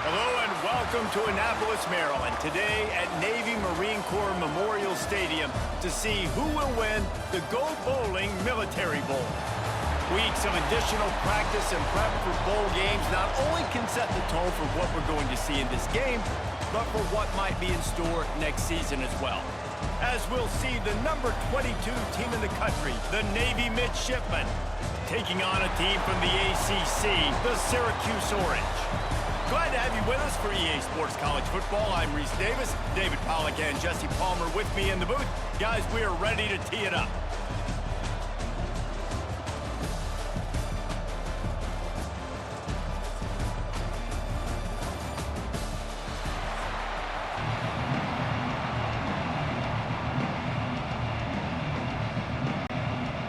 Hello and welcome to Annapolis, Maryland. Today at Navy Marine Corps Memorial Stadium to see who will win the Go Bowling Military Bowl. Weeks of additional practice and prep for bowl games not only can set the tone for what we're going to see in this game, but for what might be in store next season as well. As we'll see the number 22 team in the country, the Navy Midshipmen, taking on a team from the ACC, the Syracuse Orange. Glad to have you with us for EA Sports College Football. I'm Reese Davis, David Pollack and Jesse Palmer with me in the booth. Guys, we are ready to tee it up.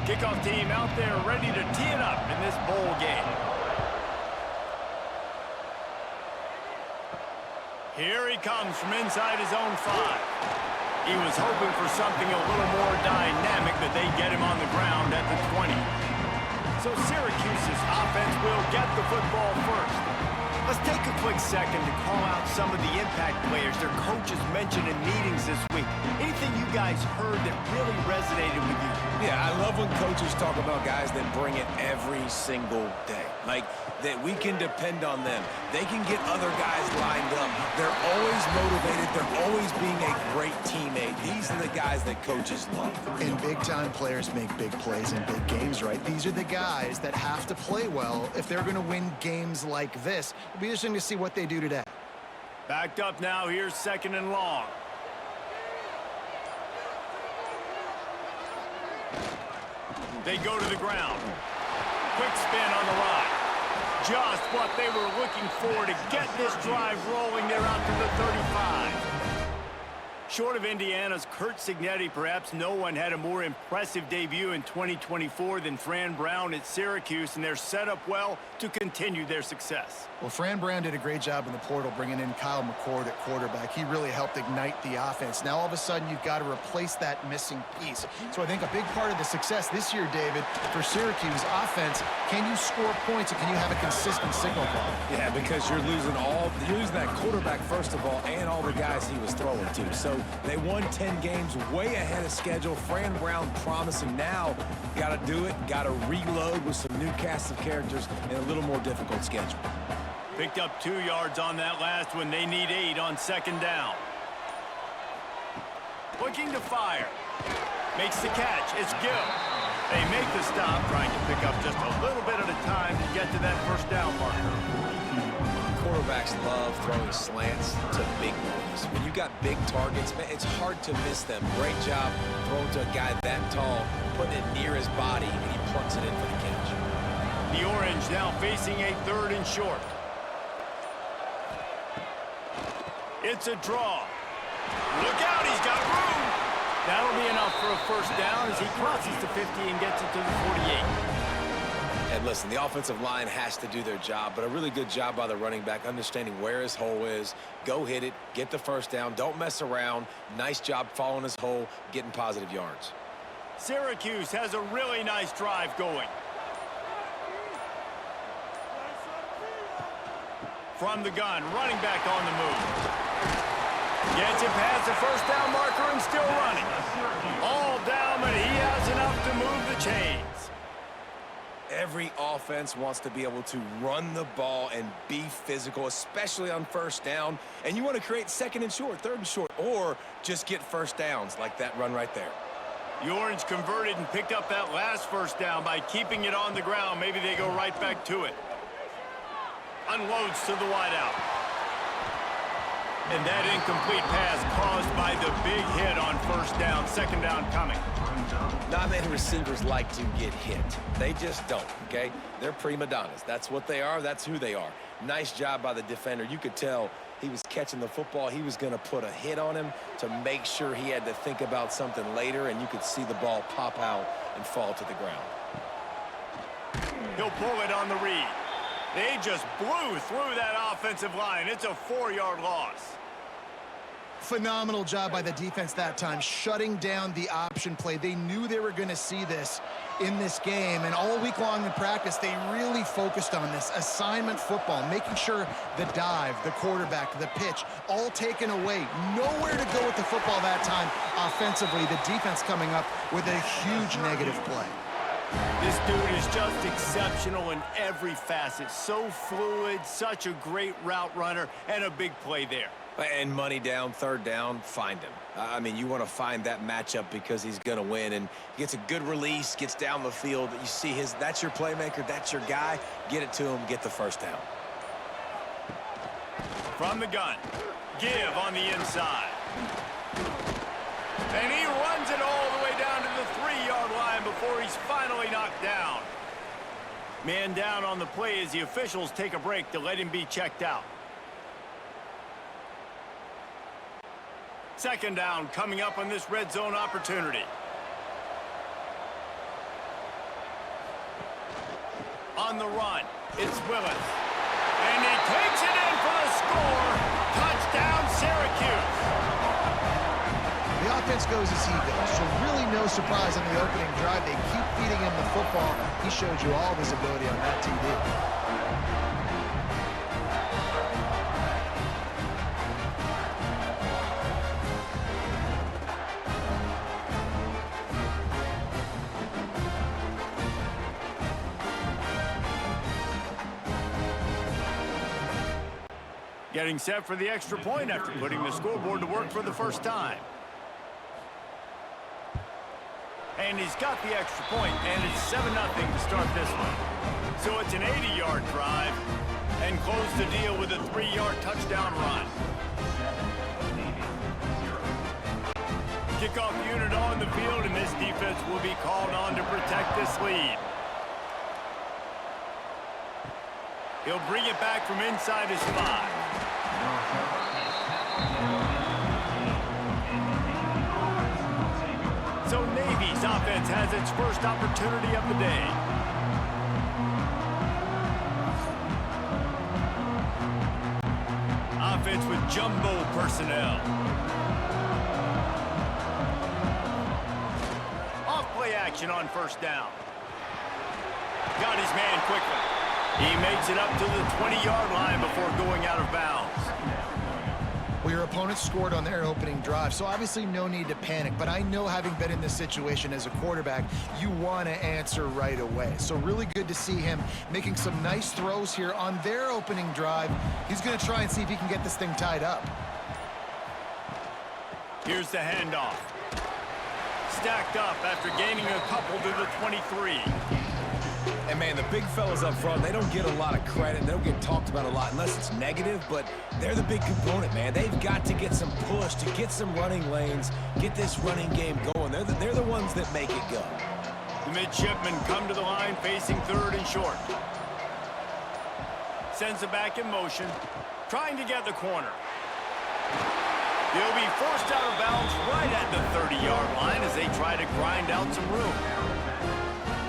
Kickoff team out there ready to tee it up in this bowl game. Here he comes from inside his own 5. He was hoping for something a little more dynamic, but they get him on the ground at the 20. So Syracuse's offense will get the football first. Let's take a quick second to call out some of the impact players their coaches mentioned in meetings this week. Anything you guys heard that really resonated with you? Yeah, I love when coaches talk about guys that bring it every single day. Like, that we can depend on them. They can get other guys lined up. They're always motivated. They're always being a great teammate. These are the guys that coaches love. And big-time players make big plays in big games, right? These are the guys that have to play well if they're going to win games like this. It'll be interesting to see what they do today. Backed up now. Here's 2nd and long. They go to the ground. Quick spin on the ride. Just what they were looking for to get this drive rolling. They're out to the 35. Short of Indiana's Curt Cignetti, perhaps no one had a more impressive debut in 2024 than Fran Brown at Syracuse, and they're set up well to continue their success. Well, Fran Brown did a great job in the portal bringing in Kyle McCord at quarterback. He really helped ignite the offense. Now all of a sudden you've got to replace that missing piece. So I think a big part of the success this year, David, for Syracuse offense, can you score points and can you have a consistent signal call? Yeah, because you're losing that quarterback first of all and all the guys he was throwing to. So they won 10 games way ahead of schedule. Fran Brown promising now. Got to do it. Got to reload with some new cast of characters and a little more difficult schedule. Picked up 2 yards on that last one. They need 8 on 2nd down. Looking to fire. Makes the catch. It's Gill. They make the stop, trying to pick up just a little bit at a time to get to that 1st down marker. Quarterbacks love throwing slants to big boys. When you got big targets, man, it's hard to miss them. Great job throwing to a guy that tall, putting it near his body, and he plucks it in for the catch. The Orange now facing a 3rd and short. It's a draw. Look out, he's got room. That'll be enough for a 1st down as he crosses the 50 and gets it to the 48. And listen, the offensive line has to do their job, but a really good job by the running back, understanding where his hole is. Go hit it, get the 1st down, don't mess around. Nice job following his hole, getting positive yards. Syracuse has a really nice drive going. From the gun, running back on the move. Gets it past the 1st down marker and still running. All down, but he has enough to move the chains. Every offense wants to be able to run the ball and be physical, especially on 1st down. And you want to create 2nd and short, 3rd and short, or just get 1st downs like that run right there. The Orange converted and picked up that last 1st down by keeping it on the ground. Maybe they go right back to it. Unloads to the wideout. And that incomplete pass caused by the big hit on 1st down. 2nd down coming. Not many receivers like to get hit. They just don't, okay? They're prima donnas. That's what they are. That's who they are. Nice job by the defender. You could tell he was catching the football. He was going to put a hit on him to make sure he had to think about something later, and you could see the ball pop out and fall to the ground. He'll pull it on the read. They just blew through that offensive line. It's a 4-yard loss. Phenomenal job by the defense that time, shutting down the option play. They knew they were going to see this in this game, and all week long in practice, they really focused on this assignment football, making sure the dive, the quarterback, the pitch, all taken away. Nowhere to go with the football that time offensively. The defense coming up with a huge negative play. This dude is just exceptional in every facet. So fluid, such a great route runner, and a big play there. And money down, third down, find him. I mean, you want to find that matchup because he's going to win, and he gets a good release, gets down the field. You see that's your playmaker, that's your guy. Get it to him, get the first down. From the gun, give on the inside. And he runs it all the way down to the 3-yard line before he's finally knocked down. Man down on the play as the officials take a break to let him be checked out. Second down coming up on this red zone opportunity. On the run, it's Willis. And he takes it in for the score. Touchdown, Syracuse. The offense goes as he goes, so really no surprise on the opening drive. They keep feeding him the football. He showed you all of his ability on that TD. Getting set for the extra point after putting the scoreboard to work for the first time. And he's got the extra point, and it's 7-0 to start this one. So it's an 80-yard drive, and close the deal with a 3-yard touchdown run. Kickoff unit on the field, and this defense will be called on to protect this lead. He'll bring it back from inside his 5. So Navy's offense has its first opportunity of the day. Offense with jumbo personnel. Off-play action on first down. Got his man quickly. He makes it up to the 20-yard line before going out of bounds. Well, your opponent scored on their opening drive, so obviously no need to panic. But I know, having been in this situation as a quarterback, you want to answer right away. So really good to see him making some nice throws here on their opening drive. He's going to try and see if he can get this thing tied up. Here's the handoff. Stacked up after gaining a couple to the 23. And, man, the big fellas up front, they don't get a lot of credit. They don't get talked about a lot unless it's negative, but they're the big component, man. They've got to get some push, to get some running lanes, get this running game going. They're the ones that make it go. The midshipmen come to the line facing third and short. Sends it back in motion, trying to get the corner. He'll be forced out of bounds right at the 30-yard line as they try to grind out some room.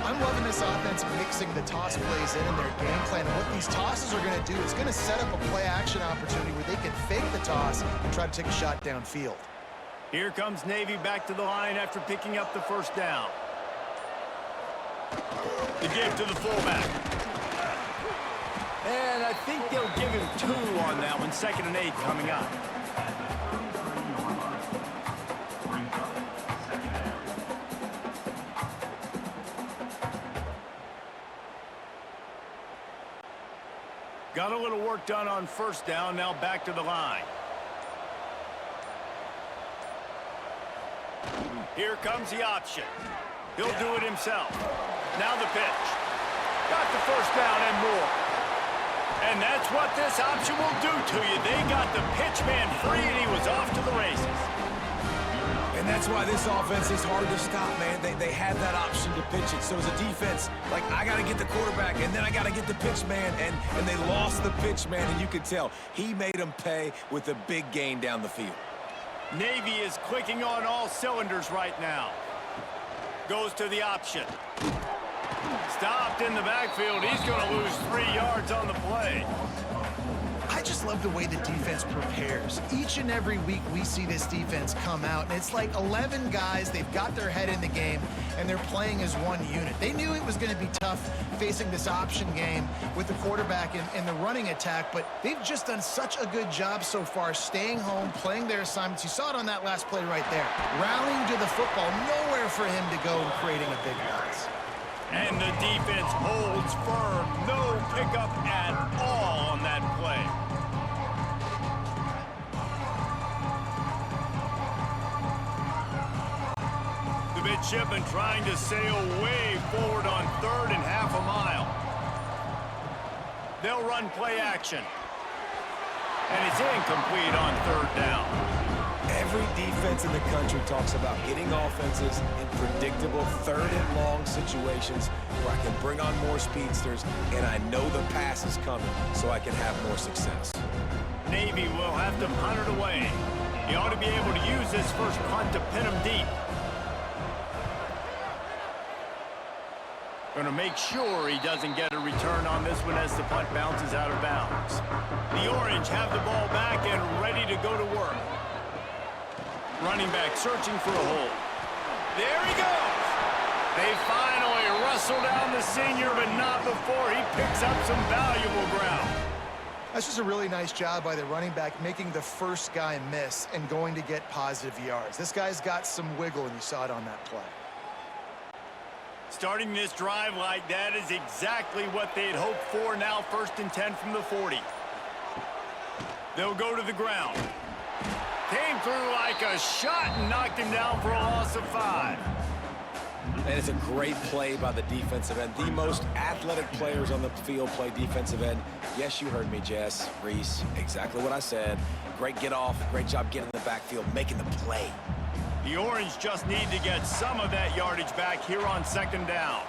I'm loving this offense mixing the toss plays in their game plan. And what these tosses are going to do is going to set up a play-action opportunity where they can fake the toss and try to take a shot downfield. Here comes Navy back to the line after picking up the first down. The give to the fullback. And I think they'll give him 2 on that one. 2nd and 8 coming up. Got a little work done on first down, now back to the line. Here comes the option. He'll do it himself. Now the pitch. Got the first down and more. And that's what this option will do to you. They got the pitch man free, and he was off to the races. And that's why this offense is hard to stop, man. They have that option to pitch it. So as a defense, like, I got to get the quarterback, and then I got to get the pitch man, and they lost the pitch man, and you could tell he made them pay with a big gain down the field. Navy is clicking on all cylinders right now. Goes to the option. Stopped in the backfield. He's going to lose 3 yards on the play. I just just love the way the defense prepares. Each and every week we see this defense come out, and it's like 11 guys, they've got their head in the game, and they're playing as one unit. They knew it was going to be tough facing this option game with the quarterback in the running attack, but they've just done such a good job so far staying home, playing their assignments. You saw it on that last play right there. Rallying to the football, nowhere for him to go and creating a big loss. And the defense holds firm. No pickup at all on that play. The Midshipmen trying to sail way forward on 3rd and half a mile. They'll run play action. And it's incomplete on 3rd down. Every defense in the country talks about getting offenses in predictable 3rd and long situations where I can bring on more speedsters and I know the pass is coming so I can have more success. Navy will have to punt it away. He ought to be able to use this first punt to pin him deep. Going to make sure he doesn't get a return on this one as the punt bounces out of bounds. The Orange have the ball back and ready to go to work. Running back searching for a hole. There he goes. They finally wrestle down the senior, but not before he picks up some valuable ground. That's just a really nice job by the running back, making the first guy miss and going to get positive yards. This guy's got some wiggle, and you saw it on that play. Starting this drive like that is exactly what they'd hoped for. Now 1st and 10 from the 40. They'll go to the ground. Came through like a shot and knocked him down for a loss of 5. And it's a great play by the defensive end. The most athletic players on the field play defensive end. Yes, you heard me, Jess, Reese. Exactly what I said. Great get off. Great job getting in the backfield, making the play. The Orange just need to get some of that yardage back here on 2nd down.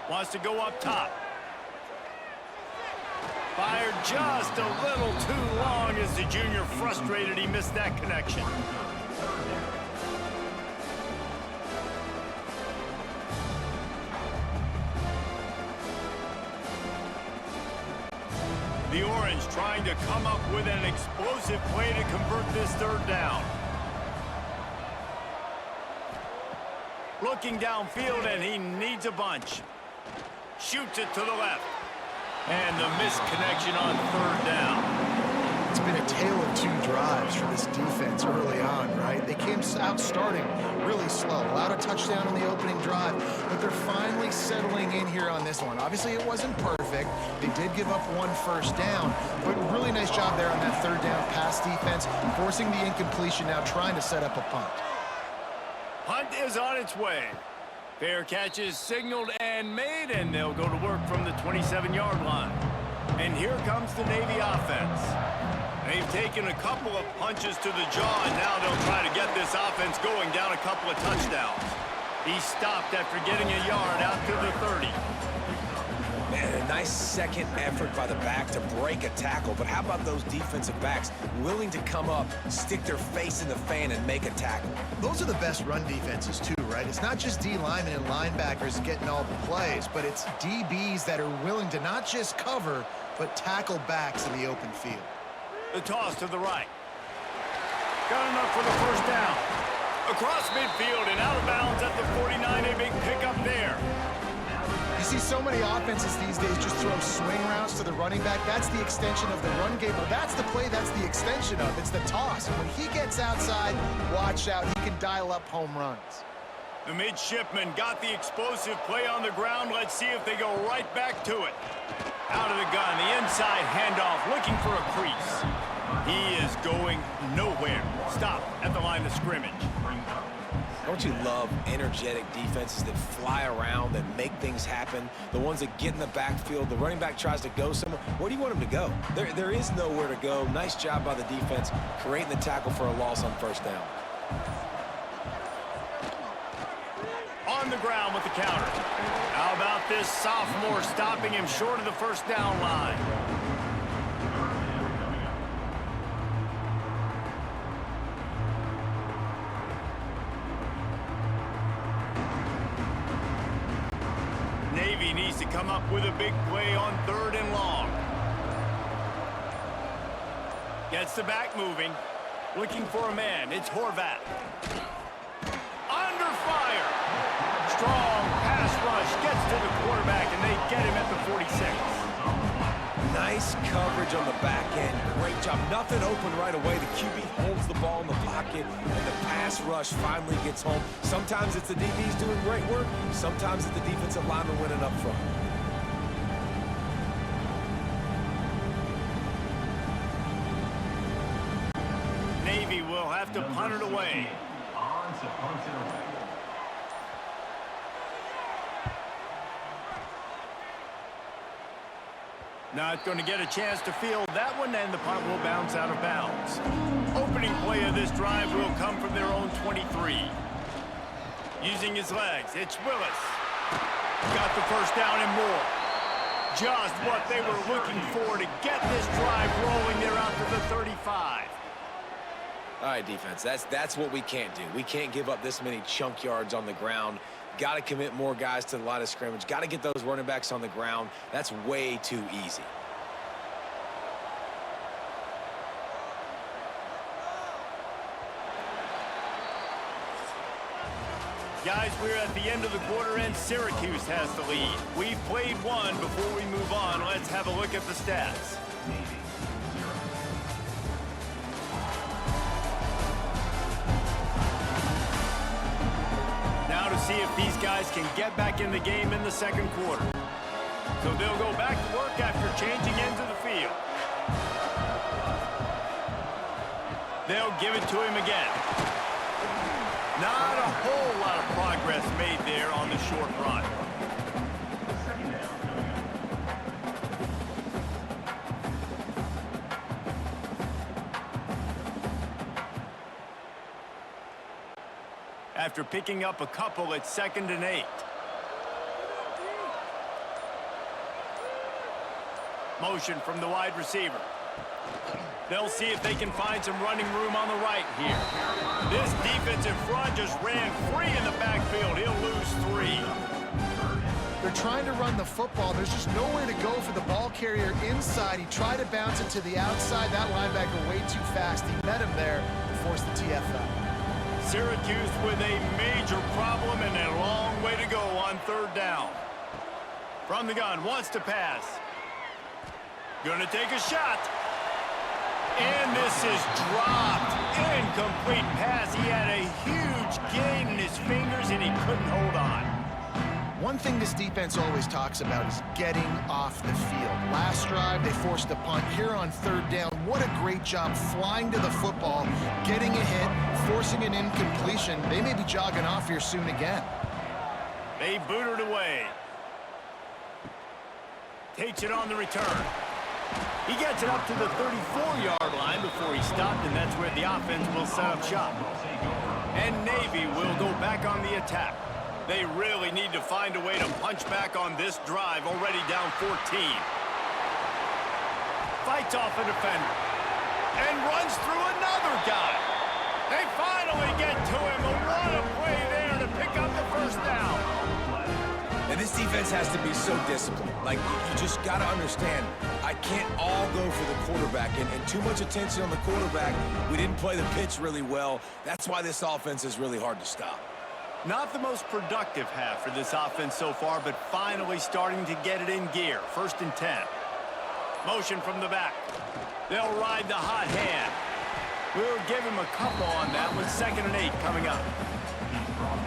Wants to go up top. Fired just a little too long as the junior frustrated he missed that connection. The Orange trying to come up with an explosive play to convert this 3rd down. Looking downfield, and he needs a bunch. Shoots it to the left. And the missed connection on 3rd down. It's been a tale of 2 drives for this defense early on, right? They came out starting really slow, allowed a touchdown on the opening drive, but they're finally settling in here on this one. Obviously, it wasn't perfect. They did give up 1 first down, but really nice job there on that 3rd down pass defense, forcing the incompletion, now trying to set up a punt. Punt is on its way. Fair catch is signaled and made, and they'll go to work from the 27-yard line. And here comes the Navy offense. They've taken a couple of punches to the jaw, and now they'll try to get this offense going down a couple of touchdowns. He stopped after getting a yard out to the 30. Man, a nice second effort by the back to break a tackle. But how about those defensive backs willing to come up, stick their face in the fan, and make a tackle? Those are the best run defenses, too, right? It's not just D linemen and linebackers getting all the plays, but it's DBs that are willing to not just cover, but tackle backs in the open field. The toss to the right. Got enough for the first down. Across midfield and out of bounds at the 49, a big pickup there. You see so many offenses these days just throw swing routes to the running back. That's the extension of the run game. Well, that's the play that's the extension of. It's the toss. And when he gets outside, watch out. He can dial up home runs. The Midshipmen got the explosive play on the ground. Let's see if they go right back to it. Out of the gun, the inside handoff, looking for a crease. He is going nowhere. Stop at the line of scrimmage. Don't you love energetic defenses that fly around, that make things happen? The ones that get in the backfield, the running back tries to go somewhere. Where do you want him to go? There is nowhere to go. Nice job by the defense, creating the tackle for a loss on first down. On the ground with the counter. How about this sophomore stopping him short of the first down line? Navy needs to come up with a big play on 3rd and long. Gets the back moving. Looking for a man. It's Horvat. Under fire. Strong pass rush. Gets to the quarterback, and they get him at the 46. Nice coverage on the back end. Great job. Nothing open right away. The QB holds the ball in the pocket, and the pass rush finally gets home. Sometimes it's the DBs doing great work. Sometimes it's the defensive lineman winning up front. Navy will have to punt it away. Not going to get a chance to field that one, and the punt will bounce out of bounds. Opening play of this drive will come from their own 23. Using his legs, it's Willis. Got the first down and more. Just what they were looking for to get this drive rolling. They're out to the 35. All right, defense, that's what we can't do. We can't give up this many chunk yards on the ground. Got to commit more guys to the line of scrimmage. Got to get those running backs on the ground. That's way too easy. Guys, we're at the end of the quarter, and Syracuse has the lead. We've played one. Before we move on, let's have a look at the stats. Now to see if these guys can get back in the game in the second quarter. So they'll go back to work after changing into the field. They'll give it to him again. Not a whole lot of progress made there on the short run. After picking up a couple, it's 2nd and 8. Motion from the wide receiver. They'll see if they can find some running room on the right here. This defensive front just ran free in the backfield. He'll lose 3. They're trying to run the football. There's just nowhere to go for the ball carrier inside. He tried to bounce it to the outside. That linebacker way too fast. He met him there and forced the TFL. Syracuse with a major problem and a long way to go on 3rd down. From the gun, wants to pass. Gonna take a shot. And this is dropped. Incomplete pass. He had a huge gain in his fingers, and he couldn't hold on. One thing this defense always talks about is getting off the field. Last drive, they forced a punt. Here on 3rd down, what a great job flying to the football, getting a hit, forcing an incompletion. They may be jogging off here soon again. They boot it away. Takes it on the return. He gets it up to the 34-yard line before he stopped, and that's where the offense will set up shop. And Navy will go back on the attack. They really need to find a way to punch back on this drive, already down 14. Fights off a defender. And runs through another guy. They finally get to him. What a play there to pick up the first down. And this defense has to be so disciplined. Like, you just got to understand, I can't all go for the quarterback. And too much attention on the quarterback. We didn't play the pitch really well. That's why this offense is really hard to stop. Not the most productive half for this offense so far, but finally starting to get it in gear. 1st and 10. Motion from the back. They'll ride the hot hand. We'll give him a couple on that one. 2nd and 8 coming up.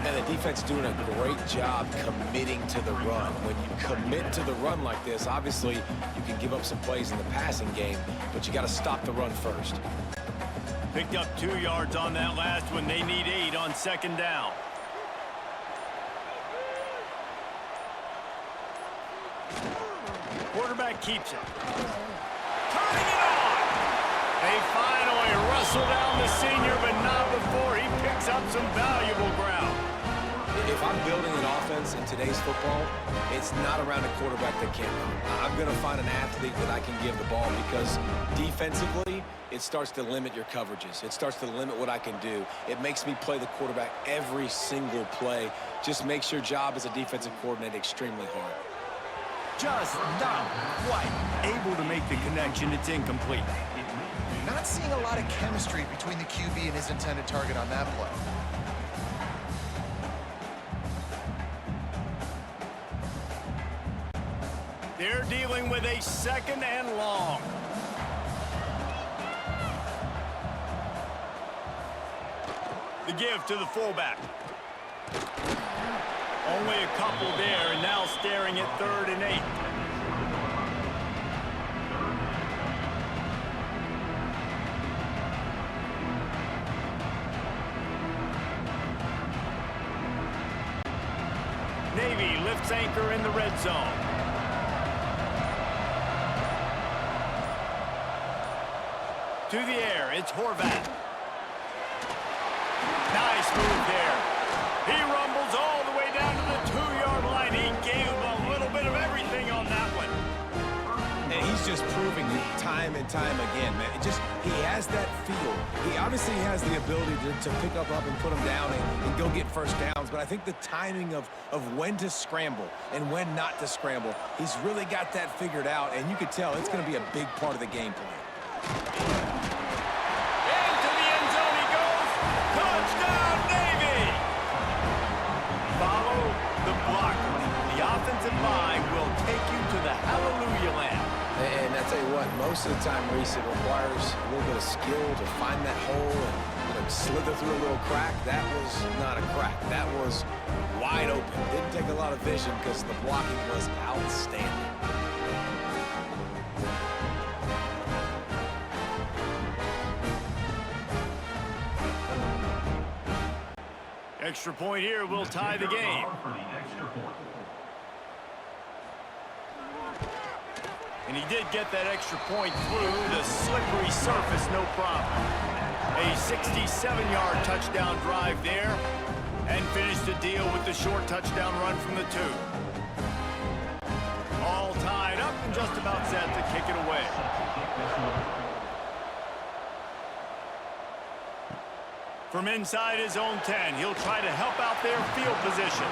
And the defense doing a great job committing to the run. When you commit to the run like this, obviously you can give up some plays in the passing game, but you got to stop the run first. Picked up 2 yards on that last one. They need 8 on 2nd down. Quarterback keeps it. Turning it on! They finally wrestle down the senior, but not before he picks up some valuable ground. If I'm building an offense in today's football, it's not around a quarterback that can't run. I'm going to find an athlete that I can give the ball, because defensively, it starts to limit your coverages. It starts to limit what I can do. It makes me play the quarterback every single play. Just makes your job as a defensive coordinator extremely hard. Just not quite able to make the connection. It's incomplete. Not seeing a lot of chemistry between the QB and his intended target on that play. They're dealing with a 2nd and long. The give to the fullback. Only a couple there, and now staring at 3rd and 8. Navy lifts anchor in the red zone. To the air, it's Horvath. Nice move there. He rumbles all the way down to the 2-yard line. He gave him a little bit of everything on that one. And he's just proving it time and time again, man. He has that feel. He obviously has the ability to pick up and put him down and go get first downs, but I think the timing of when to scramble and when not to scramble, he's really got that figured out, and you could tell it's going to be a big part of the game plan. Into the end zone he goes. Touchdown, Navy! Follow the blocker. The offensive line will take you to the hallelujah land. And I tell you what, most of the time, Reese, it requires a little bit of skill to find that hole and slither through a little crack. That was not a crack. That was wide open. Didn't take a lot of vision because the blocking was outstanding. Extra point here will tie the game. And he did get that extra point through the slippery surface, no problem. A 67-yard touchdown drive there, and finished the deal with the short touchdown run from the 2. All tied up and just about set to kick it away. From inside his own 10, he'll try to help out their field position.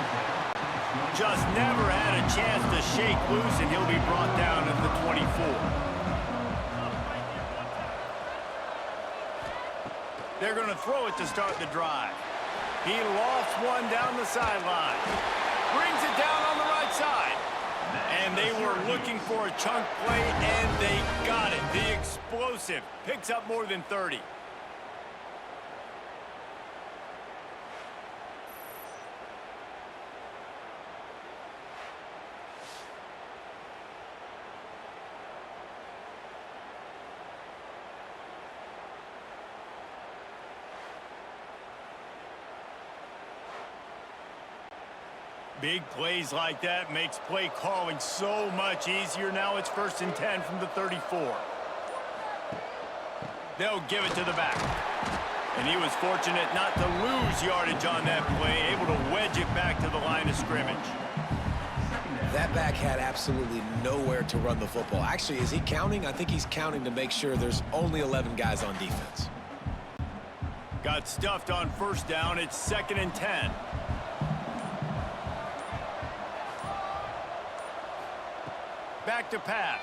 Just never had a chance to shake loose, and he'll be brought down at the 24. They're going to throw it to start the drive. He lofts one down the sideline. Brings it down on the right side. And they were looking for a chunk play, and they got it. The explosive picks up more than 30. Big plays like that makes play calling so much easier. Now it's 1st and 10 from the 34. They'll give it to the back. And he was fortunate not to lose yardage on that play, able to wedge it back to the line of scrimmage. That back had absolutely nowhere to run the football. Actually, is he counting? I think he's counting to make sure there's only 11 guys on defense. Got stuffed on 1st down. It's 2nd and 10. Back to pass.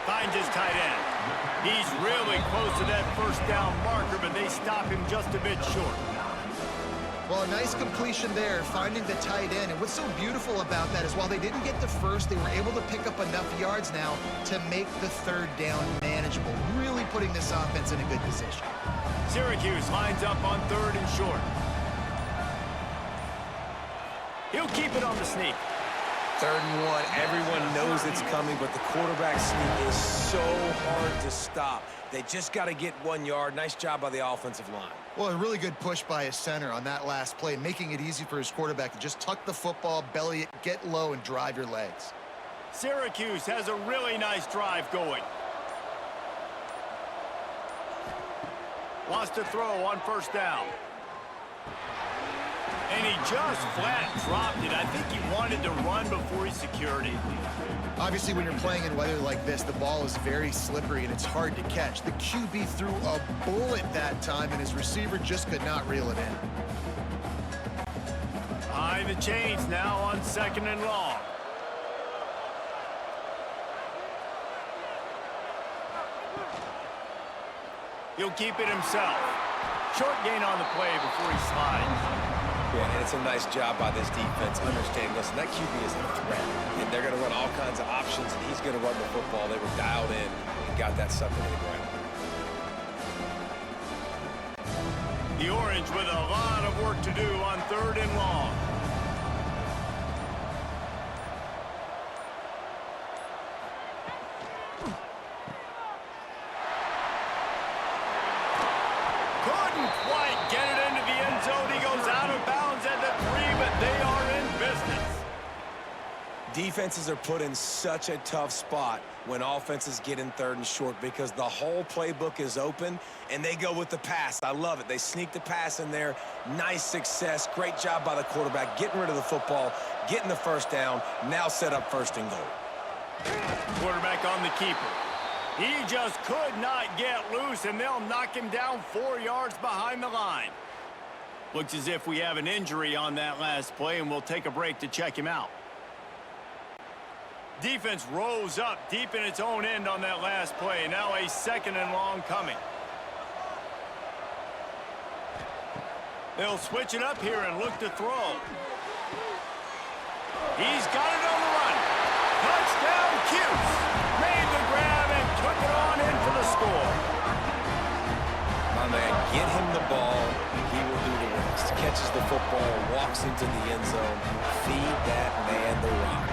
Finds his tight end. He's really close to that 1st down marker, but they stop him just a bit short. Well, a nice completion there, finding the tight end. And what's so beautiful about that is while they didn't get the first, they were able to pick up enough yards now to make the 3rd down manageable, really putting this offense in a good position. Syracuse lines up on 3rd and short. He'll keep it on the sneak. 3rd and 1, everyone knows it's coming, but the quarterback sneak is so hard to stop. They just got to get 1 yard. Nice job by the offensive line. Well, a really good push by his center on that last play, making it easy for his quarterback to just tuck the football, belly it, get low, and drive your legs. Syracuse has a really nice drive going. Wants to throw on 1st down. And he just flat dropped it. I think he wanted to run before he secured it. Obviously, when you're playing in weather like this, the ball is very slippery and it's hard to catch. The QB threw a bullet that time, and his receiver just could not reel it in. Behind the chains now on 2nd and long. He'll keep it himself. Short gain on the play before he slides. Yeah, and it's a nice job by this defense. Understand, listen, that QB is a threat. And they're going to run all kinds of options, and he's going to run the football. They were dialed in and got that sucker to the ground. The Orange with a lot of work to do on 3rd and long. Couldn't quite get it into the end zone. He goes out of bounds at the 3, but they are in business. Defenses are put in such a tough spot when offenses get in 3rd and short because the whole playbook is open and they go with the pass. I love it. They sneak the pass in there. Nice success. Great job by the quarterback getting rid of the football, getting the first down, now set up 1st and goal. Quarterback on the keeper. He just could not get loose, and they'll knock him down 4 yards behind the line. Looks as if we have an injury on that last play, and we'll take a break to check him out. Defense rose up deep in its own end on that last play. Now a 2nd and long coming. They'll switch it up here and look to throw. He's got it on the run. Touchdown, Cuse. Made the grab and took it on in for the score. My man, get him the ball. He will do the rest. Catches the football, walks into the end zone. Feed that man the rock.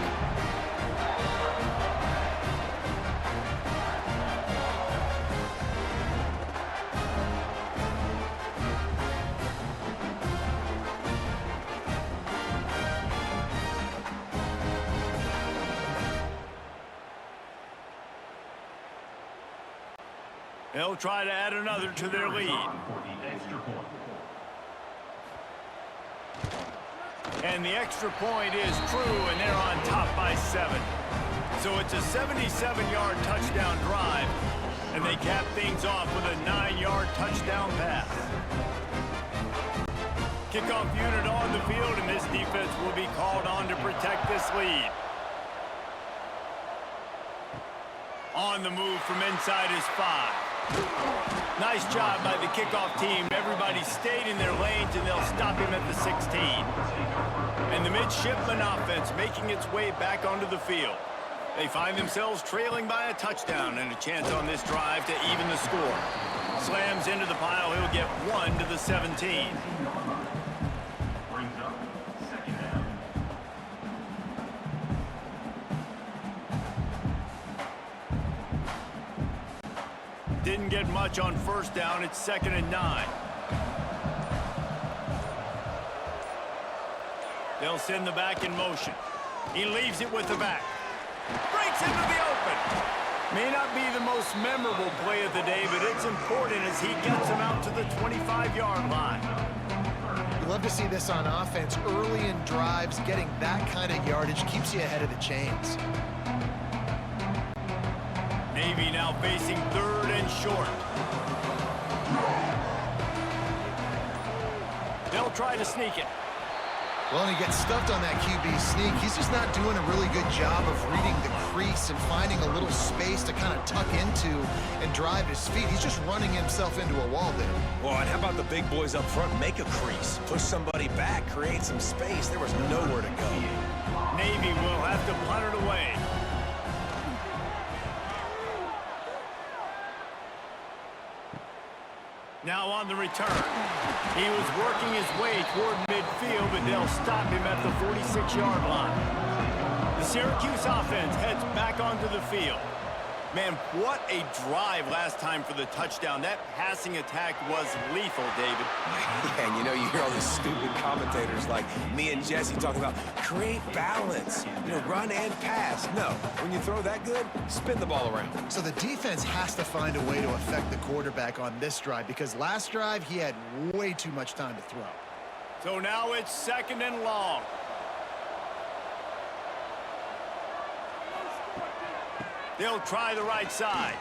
They'll try to add another to their lead. And the extra point is true, and they're on top by 7. So it's a 77-yard touchdown drive, and they cap things off with a 9-yard touchdown pass. Kickoff unit on the field, and this defense will be called on to protect this lead. On the move from inside his 5. Nice job by the kickoff team. Everybody stayed in their lanes, and they'll stop him at the 16. And the Midshipmen offense making its way back onto the field. They find themselves trailing by a touchdown and a chance on this drive to even the score. Slams into the pile. He'll get 1 to the 17. Didn't get much on 1st down. It's 2nd and 9. They'll send the back in motion. He leaves it with the back. Breaks into the open. May not be the most memorable play of the day, but it's important as he gets him out to the 25-yard line. You love to see this on offense. Early in drives, getting that kind of yardage keeps you ahead of the chains. Navy now facing 3rd and short. They'll try to sneak it. Well, and he gets stuffed on that QB sneak. He's just not doing a really good job of reading the crease and finding a little space to kind of tuck into and drive his feet. He's just running himself into a wall there. Well, and how about the big boys up front? Make a crease. Push somebody back. Create some space. There was nowhere to go. Navy will have to punt it away. Now on the return. He was working his way toward midfield, but they'll stop him at the 46-yard line. The Syracuse offense heads back onto the field. Man, what a drive last time for the touchdown. That passing attack was lethal, David. Yeah, and you know, you hear all these stupid commentators like me and Jesse talking about create balance, you know, run and pass. No, when you throw that good, spin the ball around. So the defense has to find a way to affect the quarterback on this drive because last drive he had way too much time to throw. So now it's 2nd and long. They'll try the right side.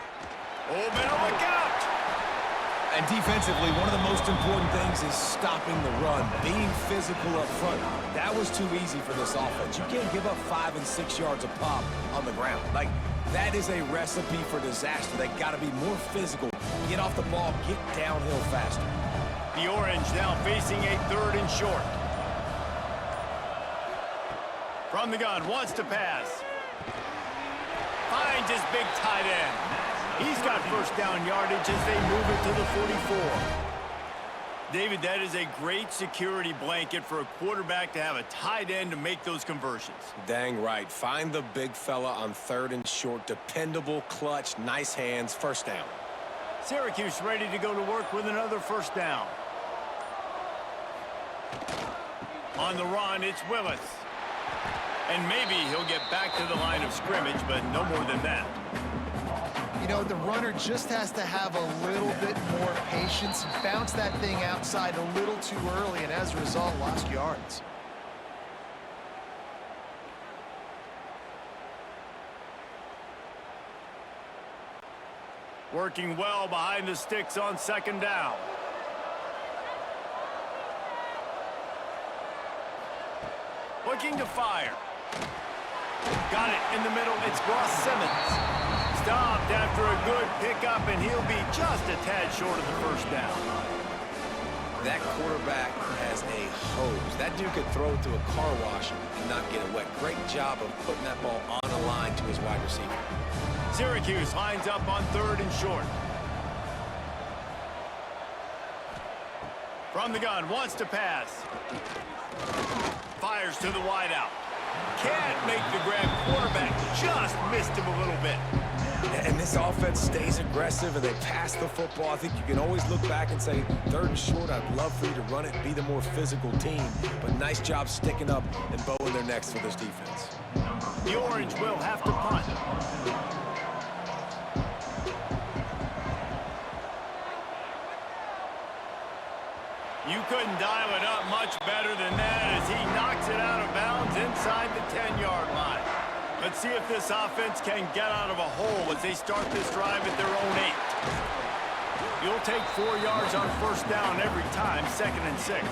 Oh, better look out! And defensively, one of the most important things is stopping the run, being physical up front. That was too easy for this offense. You can't give up 5 and 6 yards a pop on the ground. Like, that is a recipe for disaster. They got to be more physical, get off the ball, get downhill faster. The Orange now facing a 3rd and short. From the gun, wants to pass. Finds his big tight end. He's got first down yardage as they move it to the 44. David, that is a great security blanket for a quarterback to have a tight end to make those conversions. Dang right. Find the big fella on 3rd and short. Dependable, clutch, nice hands, first down. Syracuse ready to go to work with another first down. On the run, it's Willis. And maybe he'll get back to the line of scrimmage, but no more than that. You know, the runner just has to have a little bit more patience. Bounce that thing outside a little too early, and as a result, lost yards. Working well behind the sticks on 2nd down. Looking to fire. Got it in the middle. It's Ross Simmons. Stopped after a good pickup, and he'll be just a tad short of the first down. That quarterback has a hose. That dude could throw it to a car wash and not get it wet. Great job of putting that ball on a line to his wide receiver. Syracuse lines up on 3rd and short. From the gun, wants to pass. Fires to the wideout. Can't make the grab. Quarterback just missed him a little bit. And this offense stays aggressive and they pass the football. I think you can always look back and say, 3rd and short, I'd love for you to run it, be the more physical team. But nice job sticking up and bowing their necks for this defense. The Orange will have to punt. You couldn't dial it up much better than that as he knocks it out of bounds inside the 10-yard line. Let's see if this offense can get out of a hole as they start this drive at their own 8. You'll take 4 yards on first down every time, 2nd and 6.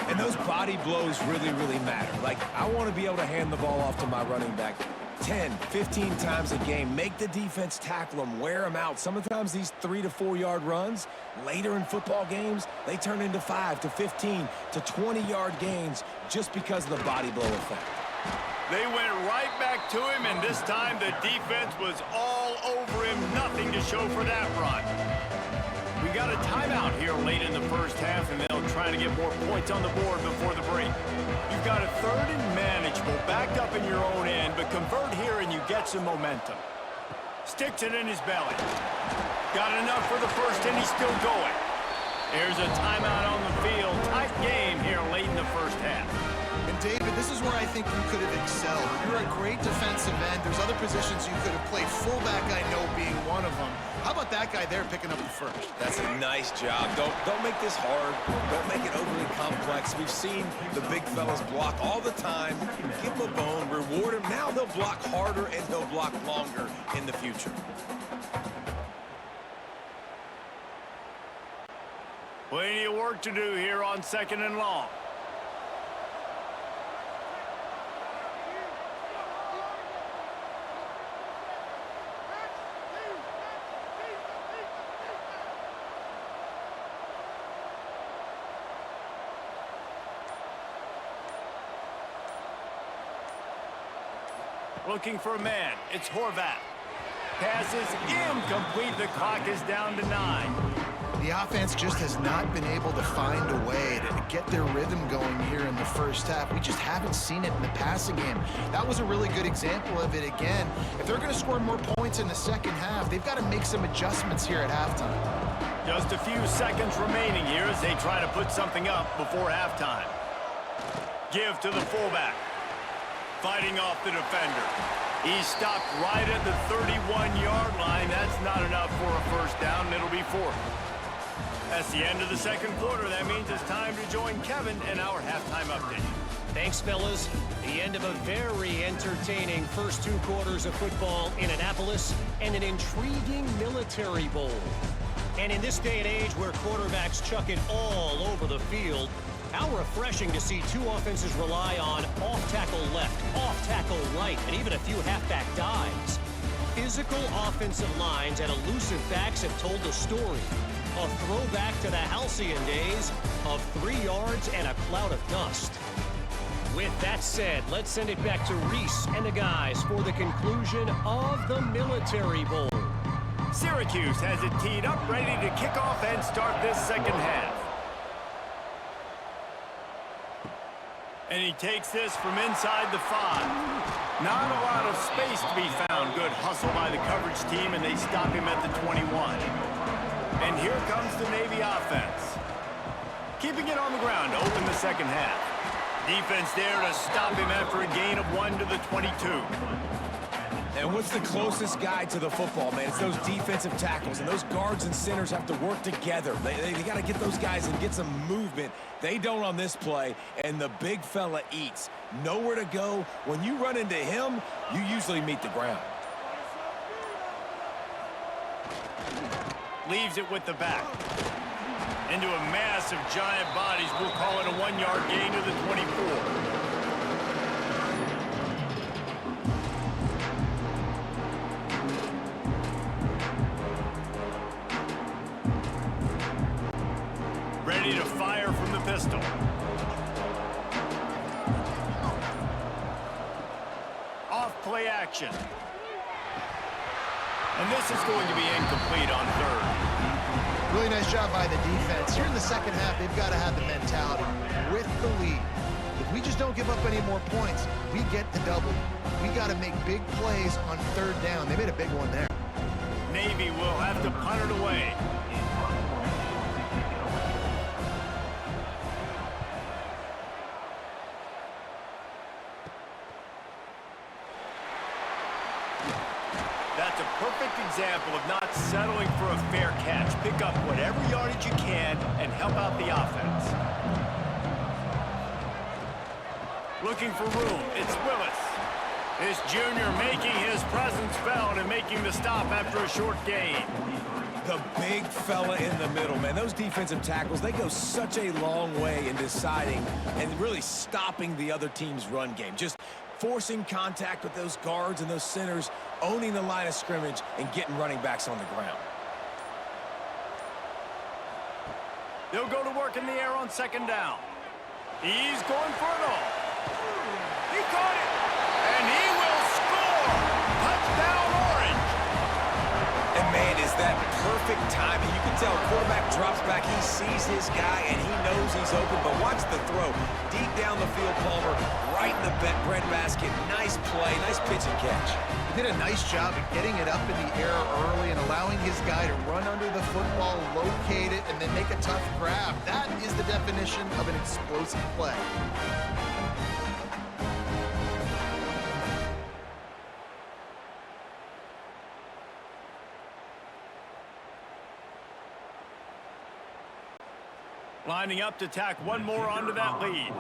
And those body blows really, really matter. Like, I want to be able to hand the ball off to my running back 10, 15 times a game. Make the defense tackle them, wear them out. Sometimes these 3 to 4 yard runs, later in football games, they turn into 5 to 15 to 20-yard gains just because of the body blow effect. They went right back to him, and this time the defense was all over him. Nothing to show for that run. We got a timeout here late in the first half, and they'll try to get more points on the board before the break. You've got a 3rd and manageable, backed up in your own end, but convert here and you get some momentum. Sticks it in his belly. Got enough for the first, and he's still going. There's a timeout on the field. Tight game here late in the first half. And David, this is where I think you could have excelled. You're a great defensive end. There's other positions you could have played. Fullback, I know, being one of them. How about that guy there picking up the first? That's a nice job. Don't make this hard. Don't make it overly complex. We've seen the big fellas block all the time. Give them a bone, reward them. Now they'll block harder and they'll block longer in the future. Plenty of work to do here on 2nd and long. Looking for a man. It's Horvath. Passes incomplete. The clock is down to 9. The offense just has not been able to find a way to get their rhythm going here in the first half. We just haven't seen it in the passing game. That was a really good example of it again. If they're going to score more points in the second half, they've got to make some adjustments here at halftime. Just a few seconds remaining here as they try to put something up before halftime. Give to the fullback. Fighting off the defender. He's stopped right at the 31-yard line. That's not enough for a first down, and it'll be 4th. That's the end of the second quarter. That means it's time to join Kevin in our halftime update. Thanks, fellas. The end of a very entertaining first 2 quarters of football in Annapolis and an intriguing Military Bowl. And in this day and age where quarterbacks chuck it all over the field, how refreshing to see two offenses rely on off-tackle left, off-tackle right, and even a few halfback dives. Physical offensive lines and elusive backs have told the story. A throwback to the halcyon days of 3 yards and a cloud of dust. With that said, let's send it back to Reese and the guys for the conclusion of the Military Bowl. Syracuse has it teed up, ready to kick off and start this second half. And he takes this from inside the 5. Not a lot of space to be found. Good hustle by the coverage team, and they stop him at the 21. And here comes the Navy offense. Keeping it on the ground to open the second half. Defense there to stop him after a gain of 1 to the 22. And what's the closest guy to the football, man? It's those defensive tackles, and those guards and centers have to work together. They got to get those guys and get some movement. They don't on this play, and the big fella eats. Nowhere to go. When you run into him, you usually meet the ground. Leaves it with the back. Into a mass of giant bodies. We'll call it a 1-yard gain to the 24. Ready to fire from the pistol. Off play action. And this is going to be incomplete on third. Really nice job by the defense. Here in the second half, they've got to have the mentality with the lead. If we just don't give up any more points, we get the double. We got to make big plays on third down. They made a big one there. Navy will have to punt it away. That's a perfect example of not settling for a fair catch. Pick up whatever yardage you can and help out the offense. Looking for room, it's Willis. This junior making his presence felt and making the stop after a short gain. The big fella in the middle, man. Those defensive tackles, they go such a long way in deciding and really stopping the other team's run game. Just forcing contact with those guards and those centers, owning the line of scrimmage, and getting running backs on the ground. They'll go to work in the air on second down. He's going for it all. He caught it, and he will score. Touchdown, Orange. And man, is that perfect timing. You can tell quarterback drops back, he sees his guy, and he knows he's open, but watch the throw. Deep down the field, Palmer, right in the breadbasket. Nice play, nice pitch and catch. He did a nice job of getting it up in the air early and allowing his guy to run under the football, locate it, and then make a tough grab. That is the definition of an explosive play. Lining up to tack one more onto that lead.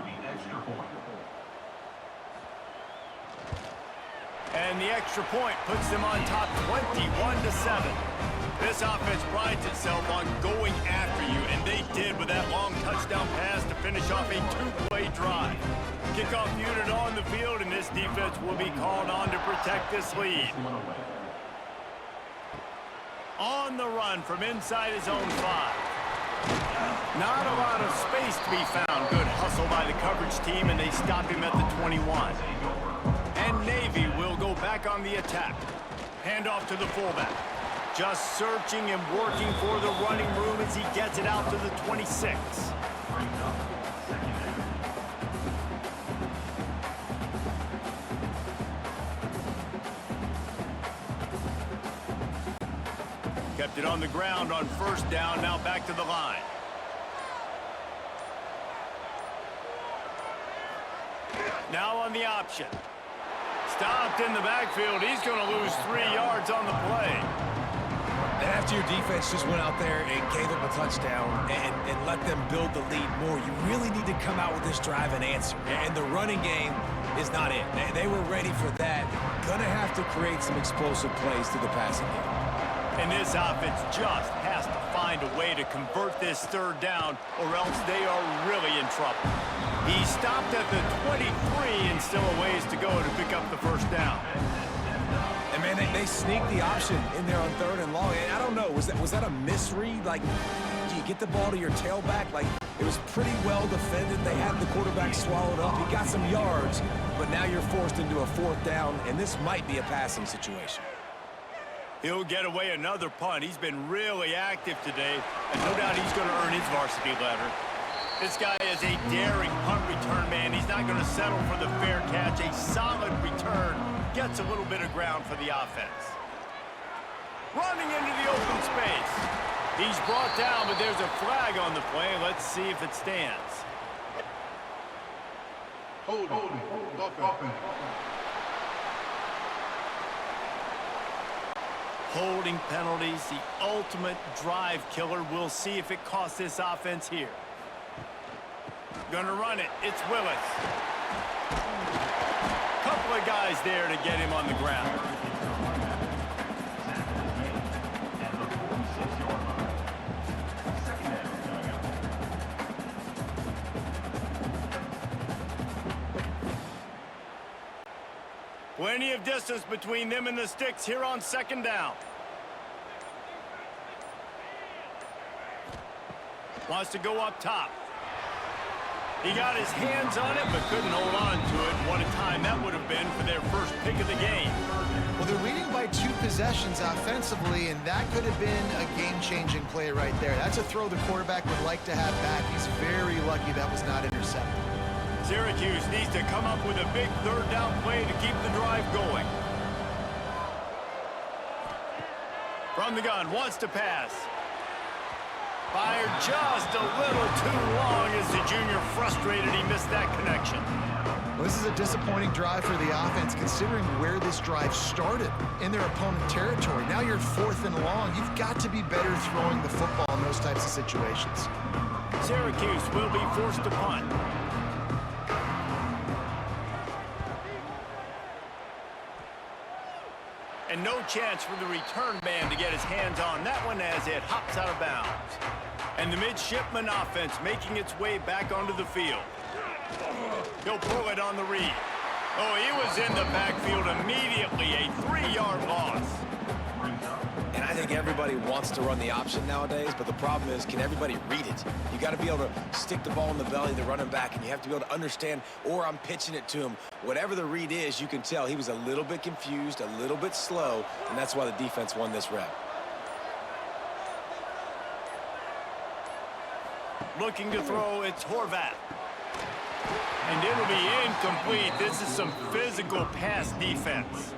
And the extra point puts them on top 21-7. This offense prides itself on going after you, and they did with that long touchdown pass to finish off a 2-play drive. Kickoff unit on the field, and this defense will be called on to protect this lead. On the run from inside his own 5. Not a lot of space to be found. Good hustle by the coverage team, and they stop him at the 21. And Navy will go back on the attack. Handoff to the fullback. Just searching and working for the running room as he gets it out to the 26. Kept it on the ground on first down, now back to the line. Now on the option. Stopped in the backfield. He's going to lose 3 yards on the play. And after your defense just went out there and gave them a touchdown and let them build the lead more, you really need to come out with this drive and answer. And the running game is not it. They were ready for that. Gonna have to create some explosive plays through the passing game. And this offense just has to find a way to convert this third down, or else they are really in trouble. He stopped at the 23 and still a ways to go to pick up the first down. And, man, they sneaked the option in there on 3rd and long. And I don't know, was that a misread? Like, do you get the ball to your tailback? Like, it was pretty well defended. They had the quarterback swallowed up. He got some yards, but now you're forced into a 4th down, and this might be a passing situation. He'll get away another punt. He's been really active today, and no doubt he's going to earn his varsity letter. This guy is a daring punt return man. He's not going to settle for the fair catch. A solid return gets a little bit of ground for the offense. Running into the open space. He's brought down, but there's a flag on the play. Let's see if it stands. Holding penalties, the ultimate drive killer. We'll see if it costs this offense here. Gonna run it. It's Willis. Couple of guys there to get him on the ground. Plenty of distance between them and the sticks here on 2nd down. Wants to go up top. He got his hands on it, but couldn't hold on to it. What a time that would have been for their first pick of the game. Well, they're leading by 2 possessions offensively, and that could have been a game-changing play right there. That's a throw the quarterback would like to have back. He's very lucky that was not intercepted. Syracuse needs to come up with a big 3rd down play to keep the drive going. From the gun, wants to pass. Fired just a little too long as the junior frustrated. He missed that connection. Well, this is a disappointing drive for the offense, considering where this drive started in their opponent territory. Now you're 4th and long. You've got to be better throwing the football in those types of situations. Syracuse will be forced to punt. And no chance for the return man to get his hands on that one as it hops out of bounds. And the Midshipmen offense making its way back onto the field. He'll pull it on the read. Oh, he was in the backfield immediately. A 3-yard loss. And I think everybody wants to run the option nowadays, but the problem is, can everybody read it? You got to be able to stick the ball in the belly of the running back, and you have to be able to understand, or I'm pitching it to him. Whatever the read is, you can tell he was a little bit confused, a little bit slow, and that's why the defense won this rep. Looking to throw, it's Horvat. And it'll be incomplete. This is some physical pass defense.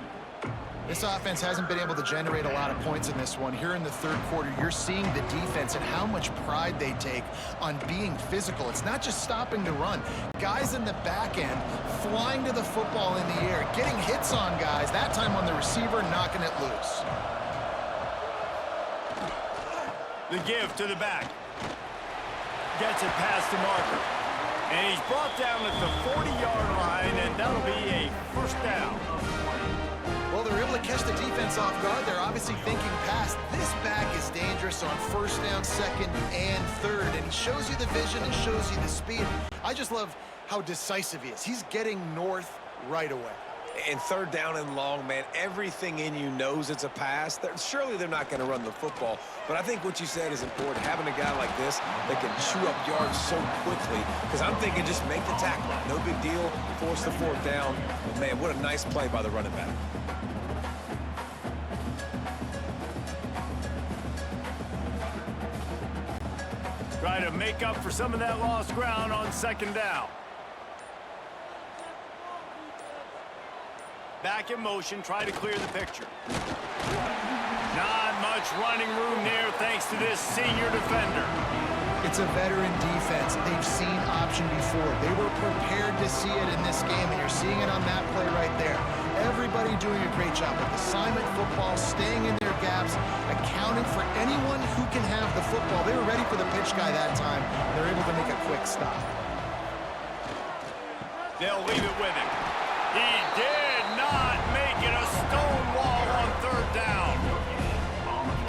This offense hasn't been able to generate a lot of points in this one. Here in the 3rd quarter, you're seeing the defense and how much pride they take on being physical. It's not just stopping to run. Guys in the back end flying to the football in the air, getting hits on guys, that time on the receiver, knocking it loose. The give to the back. Gets it past the marker. And he's brought down at the 40-yard line, and that'll be a 1st down. Well, they're able to catch the defense off guard. They're obviously thinking pass. This back is dangerous on 1st down, 2nd, and 3rd. And he shows you the vision and shows you the speed. I just love how decisive he is. He's getting north right away. And 3rd down and long, man, everything in you knows it's a pass. Surely they're not going to run the football. But I think what you said is important. Having a guy like this that can chew up yards so quickly. Because I'm thinking just make the tackle. No big deal. Force the 4th down. But, man, what a nice play by the running back. Try to make up for some of that lost ground on 2nd down. Back in motion, try to clear the picture. Not much running room there thanks to this senior defender. It's a veteran defense. They've seen option before. They were prepared to see it in this game, and you're seeing it on that play right there. Everybody doing a great job with assignment football, staying in their gaps, accounting for anyone who can have the football. They were ready for the pitch guy that time. They're able to make a quick stop. They'll leave it with him. He did not make it. A stone wall on 3rd down. You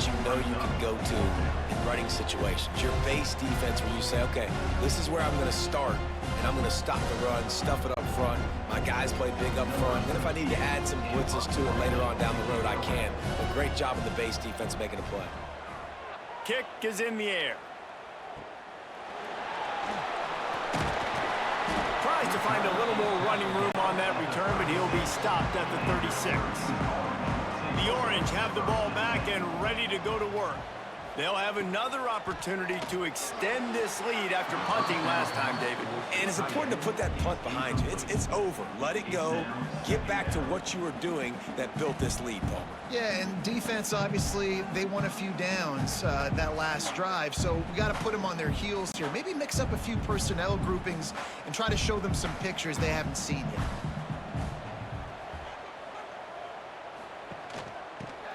that you know you can go to in running situations. Your base defense where you say, okay, this is where I'm going to start, and I'm going to stop the run, stuff it up front. My guys play big up front. Then if I need to add some blitzes to it later on down the road, I can. But great job of the base defense making a play. Kick is in the air. Tries to find a little more running room on that return, but he'll be stopped at the 36. The Orange have the ball back and ready to go to work. They'll have another opportunity to extend this lead after punting last time, David. And it's important to put that punt behind you. It's over. Let it go. Get back to what you were doing that built this lead, Paul. Yeah, and defense, obviously, they won a few downs that last drive, so we got to put them on their heels here. Maybe mix up a few personnel groupings and try to show them some pictures they haven't seen yet.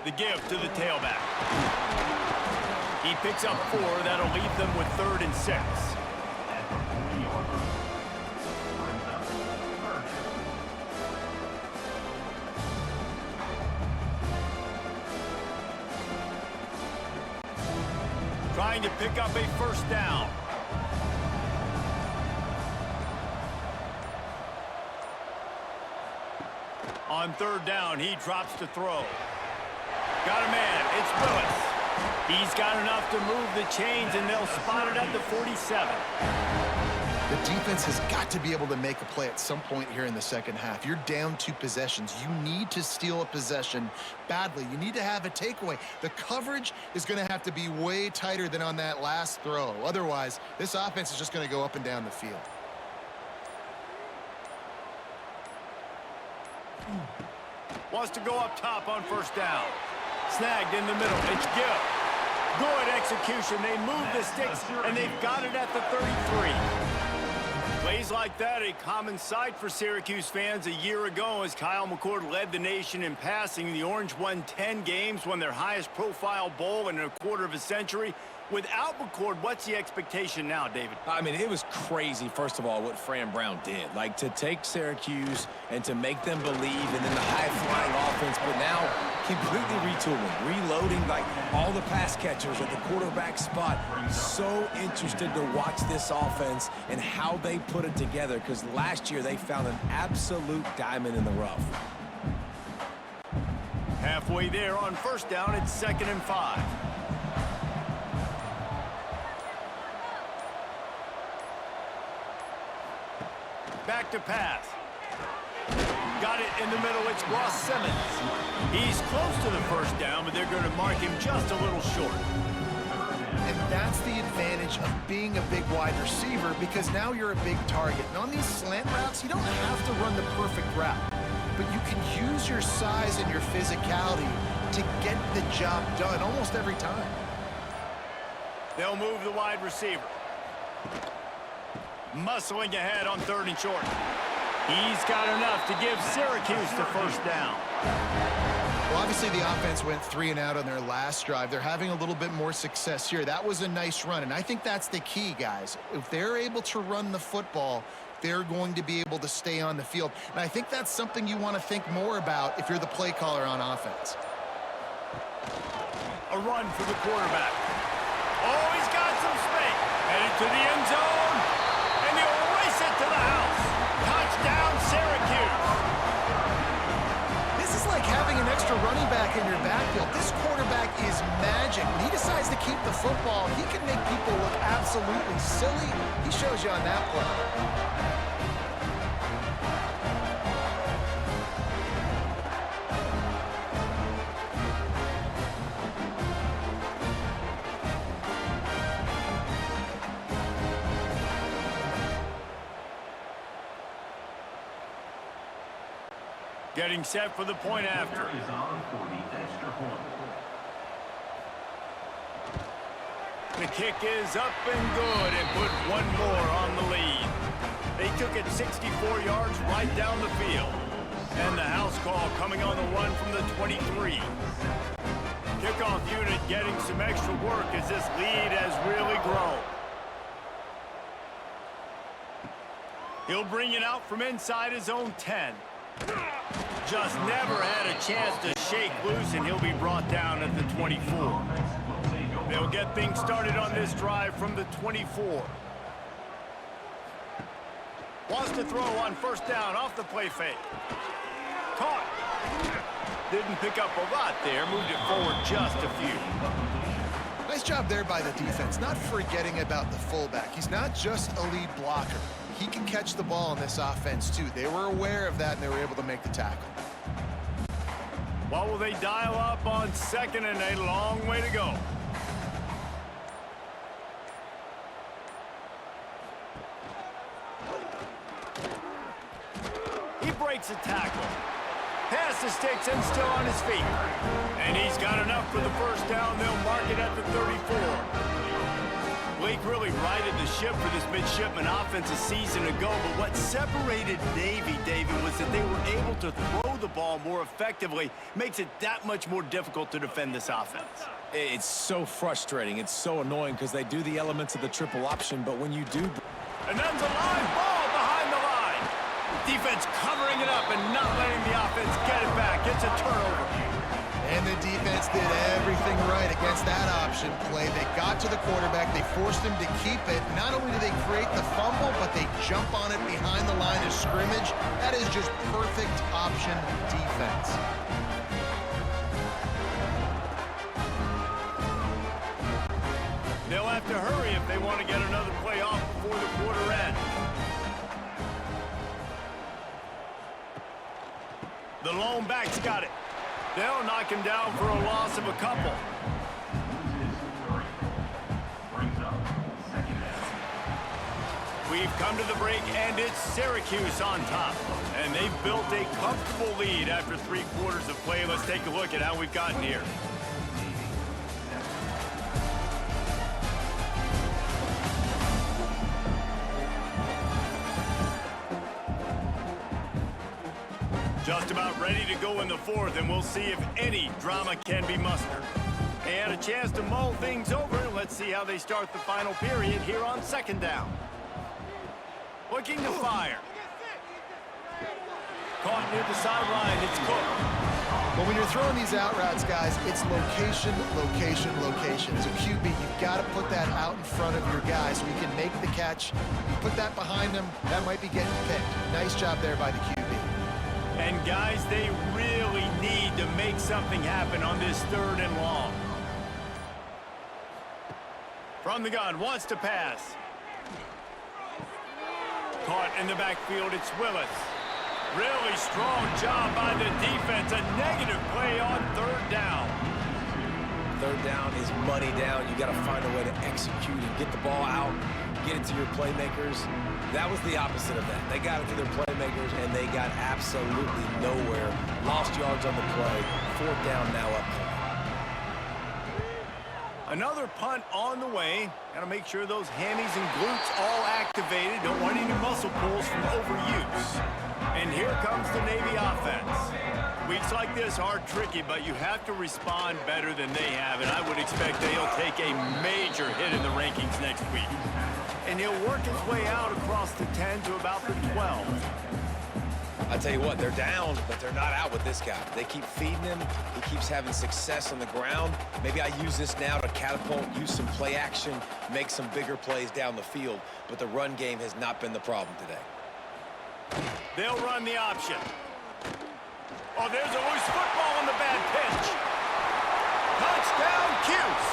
The give to the tailback. He picks up 4. That'll leave them with 3rd and 6. Trying to pick up a first down. On 3rd down, he drops to throw. Got a man. It's Willis. He's got enough to move the chains, and they'll spot it at the 47. The defense has got to be able to make a play at some point here in the second half. You're down 2 possessions. You need to steal a possession badly. You need to have a takeaway. The coverage is going to have to be way tighter than on that last throw. Otherwise, this offense is just going to go up and down the field. Wants to go up top on 1st down. Snagged in the middle. It's Gill. Good execution. They move the sticks, and they've got it at the 33. Plays like that, a common sight for Syracuse fans a year ago as Kyle McCord led the nation in passing. The Orange won 10 games, won their highest profile bowl in a quarter of a century. Without McCord, what's the expectation now, David? I mean, it was crazy, first of all, what Fran Brown did. Like, to take Syracuse and to make them believe, and then the high-flying offense, but now completely retooling, reloading, like, all the pass catchers at the quarterback spot. So interested to watch this offense and how they put it together, because last year they found an absolute diamond in the rough. Halfway there on 1st down, it's 2nd and 5. Back to pass. Got it in the middle. It's Ross Simmons. He's close to the 1st down, but they're going to mark him just a little short. And that's the advantage of being a big wide receiver, because now you're a big target. And on these slant routes, you don't have to run the perfect route, but you can use your size and your physicality to get the job done almost every time. They'll move the wide receiver. Muscling ahead on 3rd and short. He's got enough to give Syracuse the 1st down. Well, obviously the offense went 3 and out on their last drive. They're having a little bit more success here. That was a nice run, and I think that's the key, guys. If they're able to run the football, they're going to be able to stay on the field. And I think that's something you want to think more about if you're the play caller on offense. A run for the quarterback. Oh, he's got some space. Headed to the end zone. And they'll race it to the house. Touchdown, Syracuse. This is like having an extra running back in your backfield. This quarterback is magic. When he decides to keep the football, he can make people look absolutely silly. He shows you on that play. Getting set for the point after. The kick is up and good and put one more on the lead. They took it 64 yards right down the field. And the house call coming on the run from the 23. Kickoff unit getting some extra work as this lead has really grown. He'll bring it out from inside his own 10. Just never had a chance to shake loose, and he'll be brought down at the 24. They'll get things started on this drive from the 24. Wants to throw on first down off the play fake. Caught. Didn't pick up a lot there. Moved it forward just a few. Nice job there by the defense, not forgetting about the fullback. He's not just a lead blocker. He can catch the ball in this offense, too. They were aware of that, and they were able to make the tackle. What will they dial up on second and a long way to go? He breaks a tackle. Pass the sticks and still on his feet. And he's got enough for the first down. They'll mark it at the 34. Blake really righted the ship for this midshipman offense a season ago, but what separated Navy, David, was that they were able to throw the ball more effectively. Makes it that much more difficult to defend this offense. It's so frustrating. It's so annoying because they do the elements of the triple option, but when you do... And that's a live ball behind the line. Defense covering it up and not letting the offense get it back. It's a turnover. And the defense did everything right against that option play. They got to the quarterback. They forced him to keep it. Not only did they create the fumble, but they jump on it behind the line of scrimmage. That is just perfect option defense. They'll have to hurry if they want to get another play off before the quarter ends. The lone back's got it. They'll knock him down for a loss of a couple. We've come to the break, and it's Syracuse on top. And they've built a comfortable lead after 3 quarters of play. Let's take a look at how we've gotten here. Just about ready to go in the 4th, and we'll see if any drama can be mustered. They had a chance to mull things over. Let's see how they start the final period here on 2nd down. Looking to fire. Caught near the sideline. It's Cook. But when you're throwing these out routes, guys, it's location, location, location. As a QB, you've got to put that out in front of your guy so he can make the catch. You put that behind him, that might be getting picked. Nice job there by the QB. And guys, they really need to make something happen on this 3rd and long. From the gun, wants to pass. Caught in the backfield, it's Willis. Really strong job by the defense. A negative play on 3rd down. 3rd down is money down. You got to find a way to execute and get the ball out, get it to your playmakers. That was the opposite of that. They got it to their playmakers, and they got absolutely nowhere. Lost yards on the play. 4th down now upcoming. Another punt on the way. Got to make sure those hammies and glutes all activated. Don't want any muscle pulls from overuse. And here comes the Navy offense. Weeks like this are tricky, but you have to respond better than they have, and I would expect they'll take a major hit in the rankings next week. And he'll work his way out across the 10 to about the 12. I tell you what, they're down, but they're not out with this guy. They keep feeding him. He keeps having success on the ground. Maybe I use this now to catapult, use some play action, make some bigger plays down the field, but the run game has not been the problem today. They'll run the option. Oh, there's a loose football on the bad pitch. Touchdown, Cuse.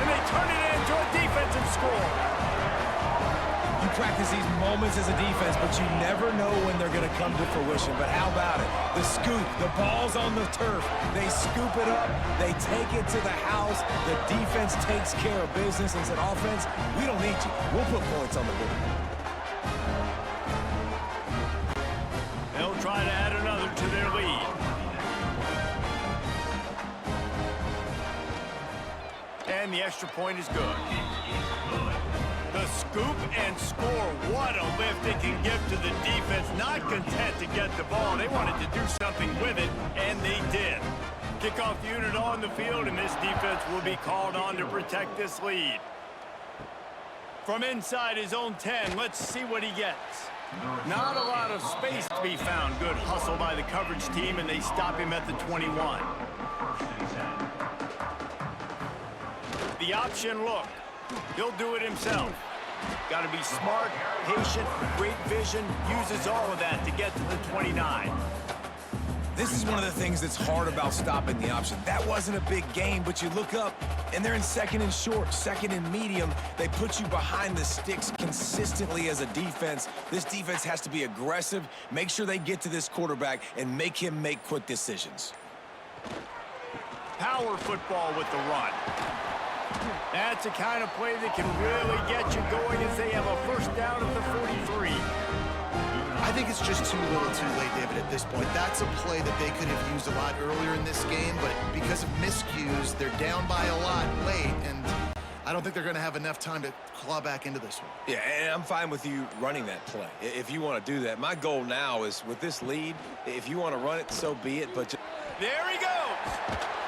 And they turn it into a defensive score. You practice these moments as a defense, but you never know when they're going to come to fruition. But how about it? The scoop, the ball's on the turf. They scoop it up. They take it to the house. The defense takes care of business and said, offense, we don't need you. We'll put points on the board. They'll try to add another to their lead. And the extra point is good. The scoop and score. What a lift it can give to the defense. Not content to get the ball. They wanted to do something with it, and they did. Kickoff unit on the field, and this defense will be called on to protect this lead. From inside his own 10, let's see what he gets. Not a lot of space to be found. Good hustle by the coverage team, and they stop him at the 21. The option look. He'll do it himself. Got to be smart, patient, great vision, uses all of that to get to the 29. This is one of the things that's hard about stopping the option. That wasn't a big game, but you look up, and they're in second and short, second and medium. They put you behind the sticks consistently as a defense. This defense has to be aggressive, make sure they get to this quarterback, and make him make quick decisions. Power football with the run. That's the kind of play that can really get you going as they have a first down at the 43. I think it's just too little too late, David, at this point. That's a play that they could have used a lot earlier in this game, but because of miscues, they're down by a lot late, and I don't think they're going to have enough time to claw back into this one. Yeah, and I'm fine with you running that play if you want to do that. My goal now is, with this lead, if you want to run it, so be it, but there he goes.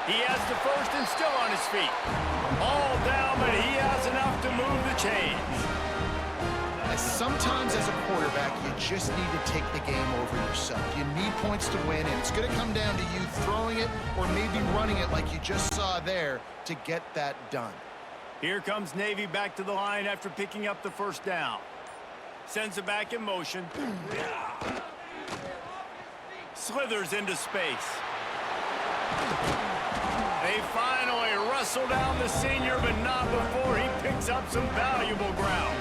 He has the first and still on his feet. All down, but he has enough to move the chains. Sometimes as a quarterback, you just need to take the game over yourself. You need points to win, and it's going to come down to you throwing it or maybe running it like you just saw there to get that done. Here comes Navy back to the line after picking up the first down. Sends it back in motion. Slithers into space. They finally wrestle down the senior, but not before he picks up some valuable ground.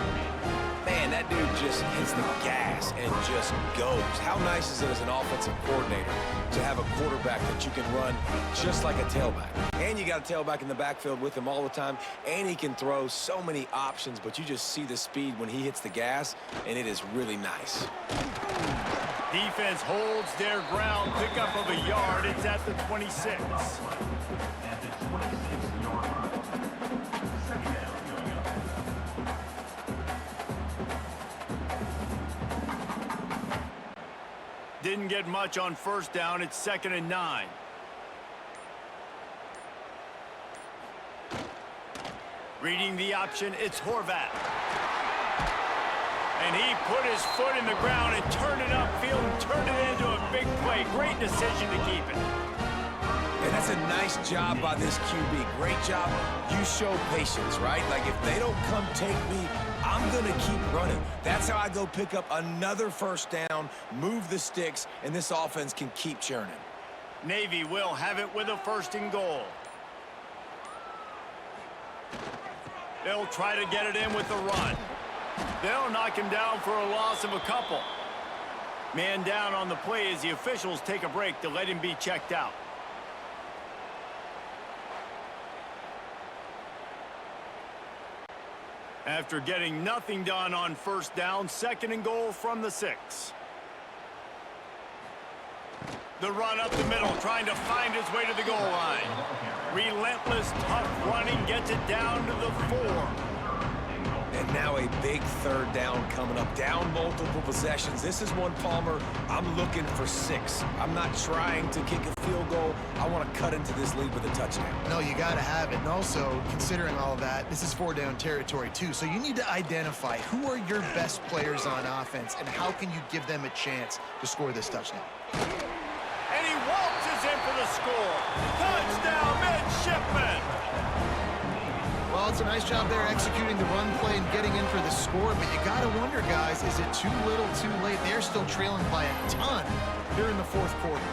man, that dude just hits the gas and just goes. How nice is it as an offensive coordinator to have a quarterback that you can run just like a tailback? And you got a tailback in the backfield with him all the time, and he can throw so many options, but you just see the speed when he hits the gas, and it is really nice. Defense holds their ground, pickup of a yard. It's at the 26. Didn't get much on first down. It's 2nd and 9. Reading the option, it's Horvat. And he put his foot in the ground and turned it upfield and turned it into a big play. Great decision to keep it. And that's a nice job by this QB. Great job. You show patience, right? Like, if they don't come take me, I'm going to keep running. That's how I go pick up another first down, move the sticks, and this offense can keep churning. Navy will have it with a 1st and goal. They'll try to get it in with the run. They'll knock him down for a loss of a couple. Man down on the play as the officials take a break to let him be checked out. After getting nothing done on first down, 2nd and goal from the 6. The run up the middle, trying to find his way to the goal line. Relentless, tough running, gets it down to the 4. And now a big 3rd down coming up. Down multiple possessions. This is one, Palmer, I'm looking for 6. I'm not trying to kick a field goal. I want to cut into this lead with a touchdown. No, you got to have it. And also, considering all of that, this is 4-down territory, too. So you need to identify who are your best players on offense and how can you give them a chance to score this touchdown. And he waltzes in for the score. Touchdown, Midshipmen! Well, it's a nice job there executing the run play and getting in for the score, but you got to wonder, guys, is it too little, too late? They're still trailing by a ton here in the 4th quarter.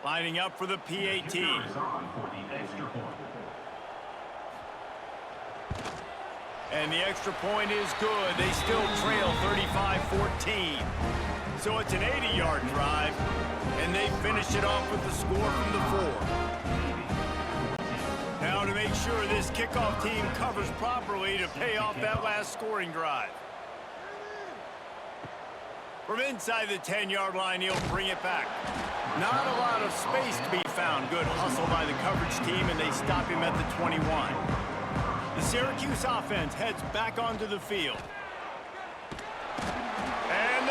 Lining up for the PAT. And the extra point is good. They still trail 35-14. So it's an 80-yard drive, and they finish it off with the score from the 4. Now to make sure this kickoff team covers properly to pay off that last scoring drive. From inside the 10-yard line, he'll bring it back. Not a lot of space to be found. Good hustle by the coverage team, and they stop him at the 21. The Syracuse offense heads back onto the field. And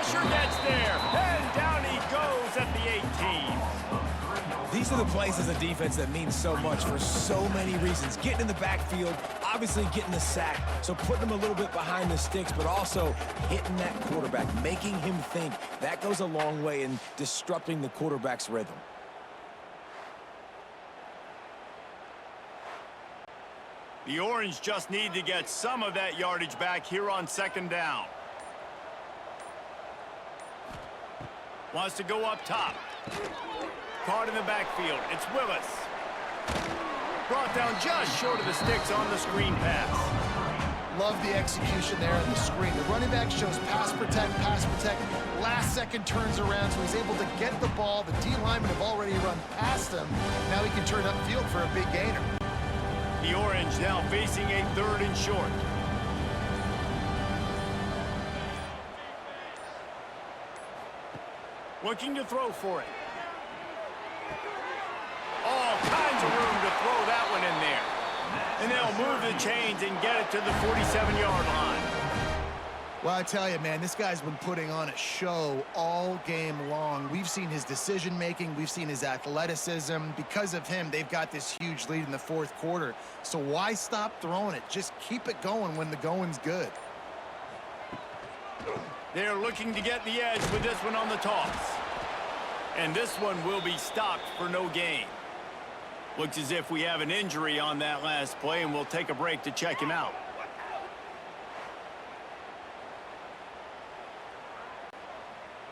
rusher gets there, and down he goes at the 18. These are the plays as a defense that mean so much for so many reasons. Getting in the backfield, obviously getting the sack, so putting him a little bit behind the sticks, but also hitting that quarterback, making him think. That goes a long way in disrupting the quarterback's rhythm. The Orange just need to get some of that yardage back here on second down. Wants to go up top. Caught in the backfield. It's Willis. Brought down just short of the sticks on the screen pass. Love the execution there on the screen. The running back shows pass protect, last second turns around, so he's able to get the ball. The D linemen have already run past him. Now he can turn upfield for a big gainer. The Orange now facing a 3rd and short. Looking to throw for it. All kinds of room to throw that one in there. And they'll move the chains and get it to the 47-yard line. Well, I tell you, man, this guy's been putting on a show all game long. We've seen his decision-making. We've seen his athleticism. Because of him, they've got this huge lead in the 4th quarter. So why stop throwing it? Just keep it going when the going's good. They're looking to get the edge with this one on the toss. And this one will be stopped for no gain. Looks as if we have an injury on that last play, and we'll take a break to check him out.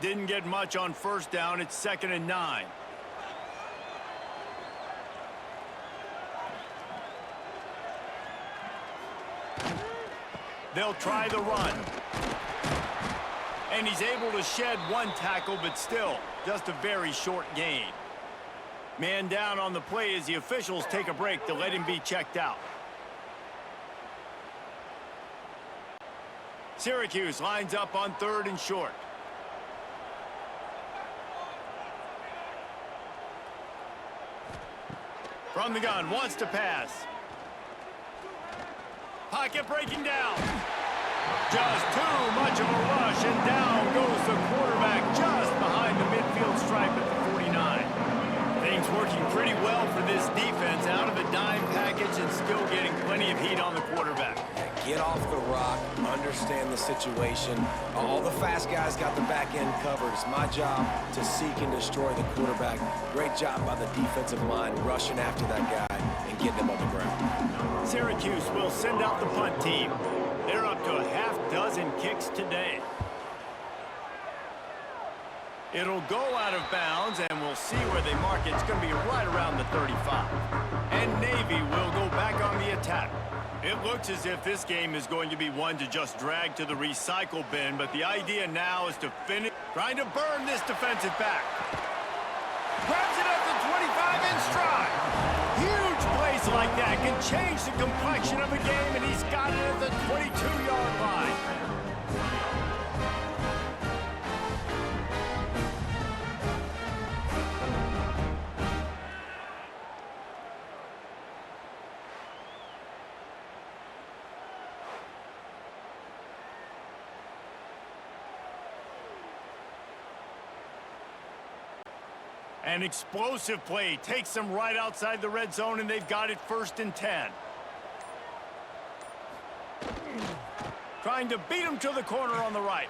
Didn't get much on first down. It's 2nd and 9. They'll try the run. And he's able to shed one tackle, but still just a very short gain. Man down on the play as the officials take a break to let him be checked out. Syracuse lines up on 3rd and short. From the gun, wants to pass. Pocket breaking down. Just too much of a rush, and down goes the quarterback just behind the midfield stripe at the 49. Things working pretty well for this defense, out of a dime package and still getting plenty of heat on the quarterback. Get off the rock, understand the situation. All the fast guys got the back end covered. It's my job to seek and destroy the quarterback. Great job by the defensive line rushing after that guy and getting him on the ground. Syracuse will send out the punt team. They're up to a half-dozen kicks today. It'll go out of bounds, and we'll see where they mark it. It's going to be right around the 35. And Navy will go back on the attack. It looks as if this game is going to be one to just drag to the recycle bin, but the idea now is to finish, trying to burn this defensive back. Grabs it at the 25 in stride. Huge plays like that can change the complexion of a game, and he's got it at the 22-yard line. An explosive play takes them right outside the red zone, and they've got it 1st and 10. Trying to beat him to the corner on the right.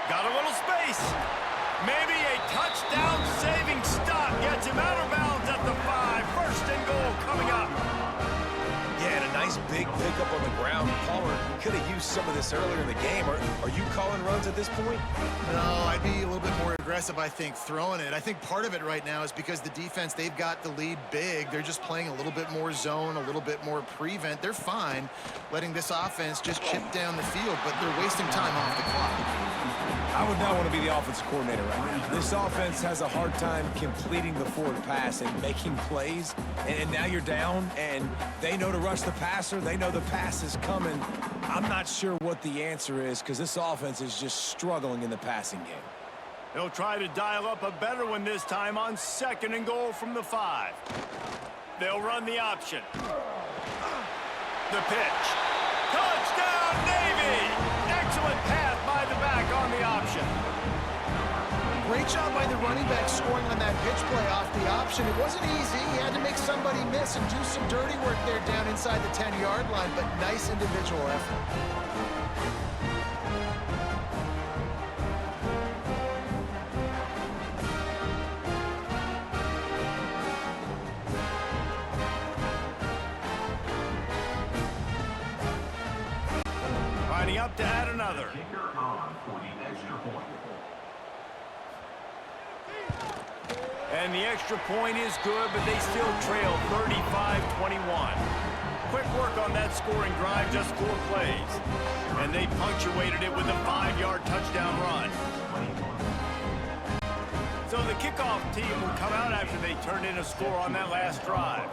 Got a little space. Maybe a touchdown-saving stop gets him out of bounds at the 5. 1st and goal coming up. Yeah, and a nice big pickup on the ground. Palmer could have used some of this earlier in the game. Are you calling runs at this point? No, I'd be a little bit more aggressive, I think, throwing it. I think part of it right now is because the defense, they've got the lead big. They're just playing a little bit more zone, a little bit more prevent. They're fine letting this offense just chip down the field, but they're wasting time off the clock. I would not want to be the offensive coordinator right now. This offense has a hard time completing the forward pass and making plays, and now you're down, and they know to rush the passer. They know the pass is coming. I'm not sure what the answer is because this offense is just struggling in the passing game. They'll try to dial up a better one this time on 2nd and goal from the 5. They'll run the option. The pitch. Touchdown, Navy! Excellent pass by the back on the option. Great job by the running back scoring on that pitch play off the option. It wasn't easy. He had to make somebody miss and do some dirty work there down inside the 10-yard line, but nice individual effort. Lining up to add another. And the extra point is good, but they still trail 35-21. Quick work on that scoring drive, just 4 plays. And they punctuated it with a 5-yard touchdown run. So the kickoff team will come out after they turned in a score on that last drive.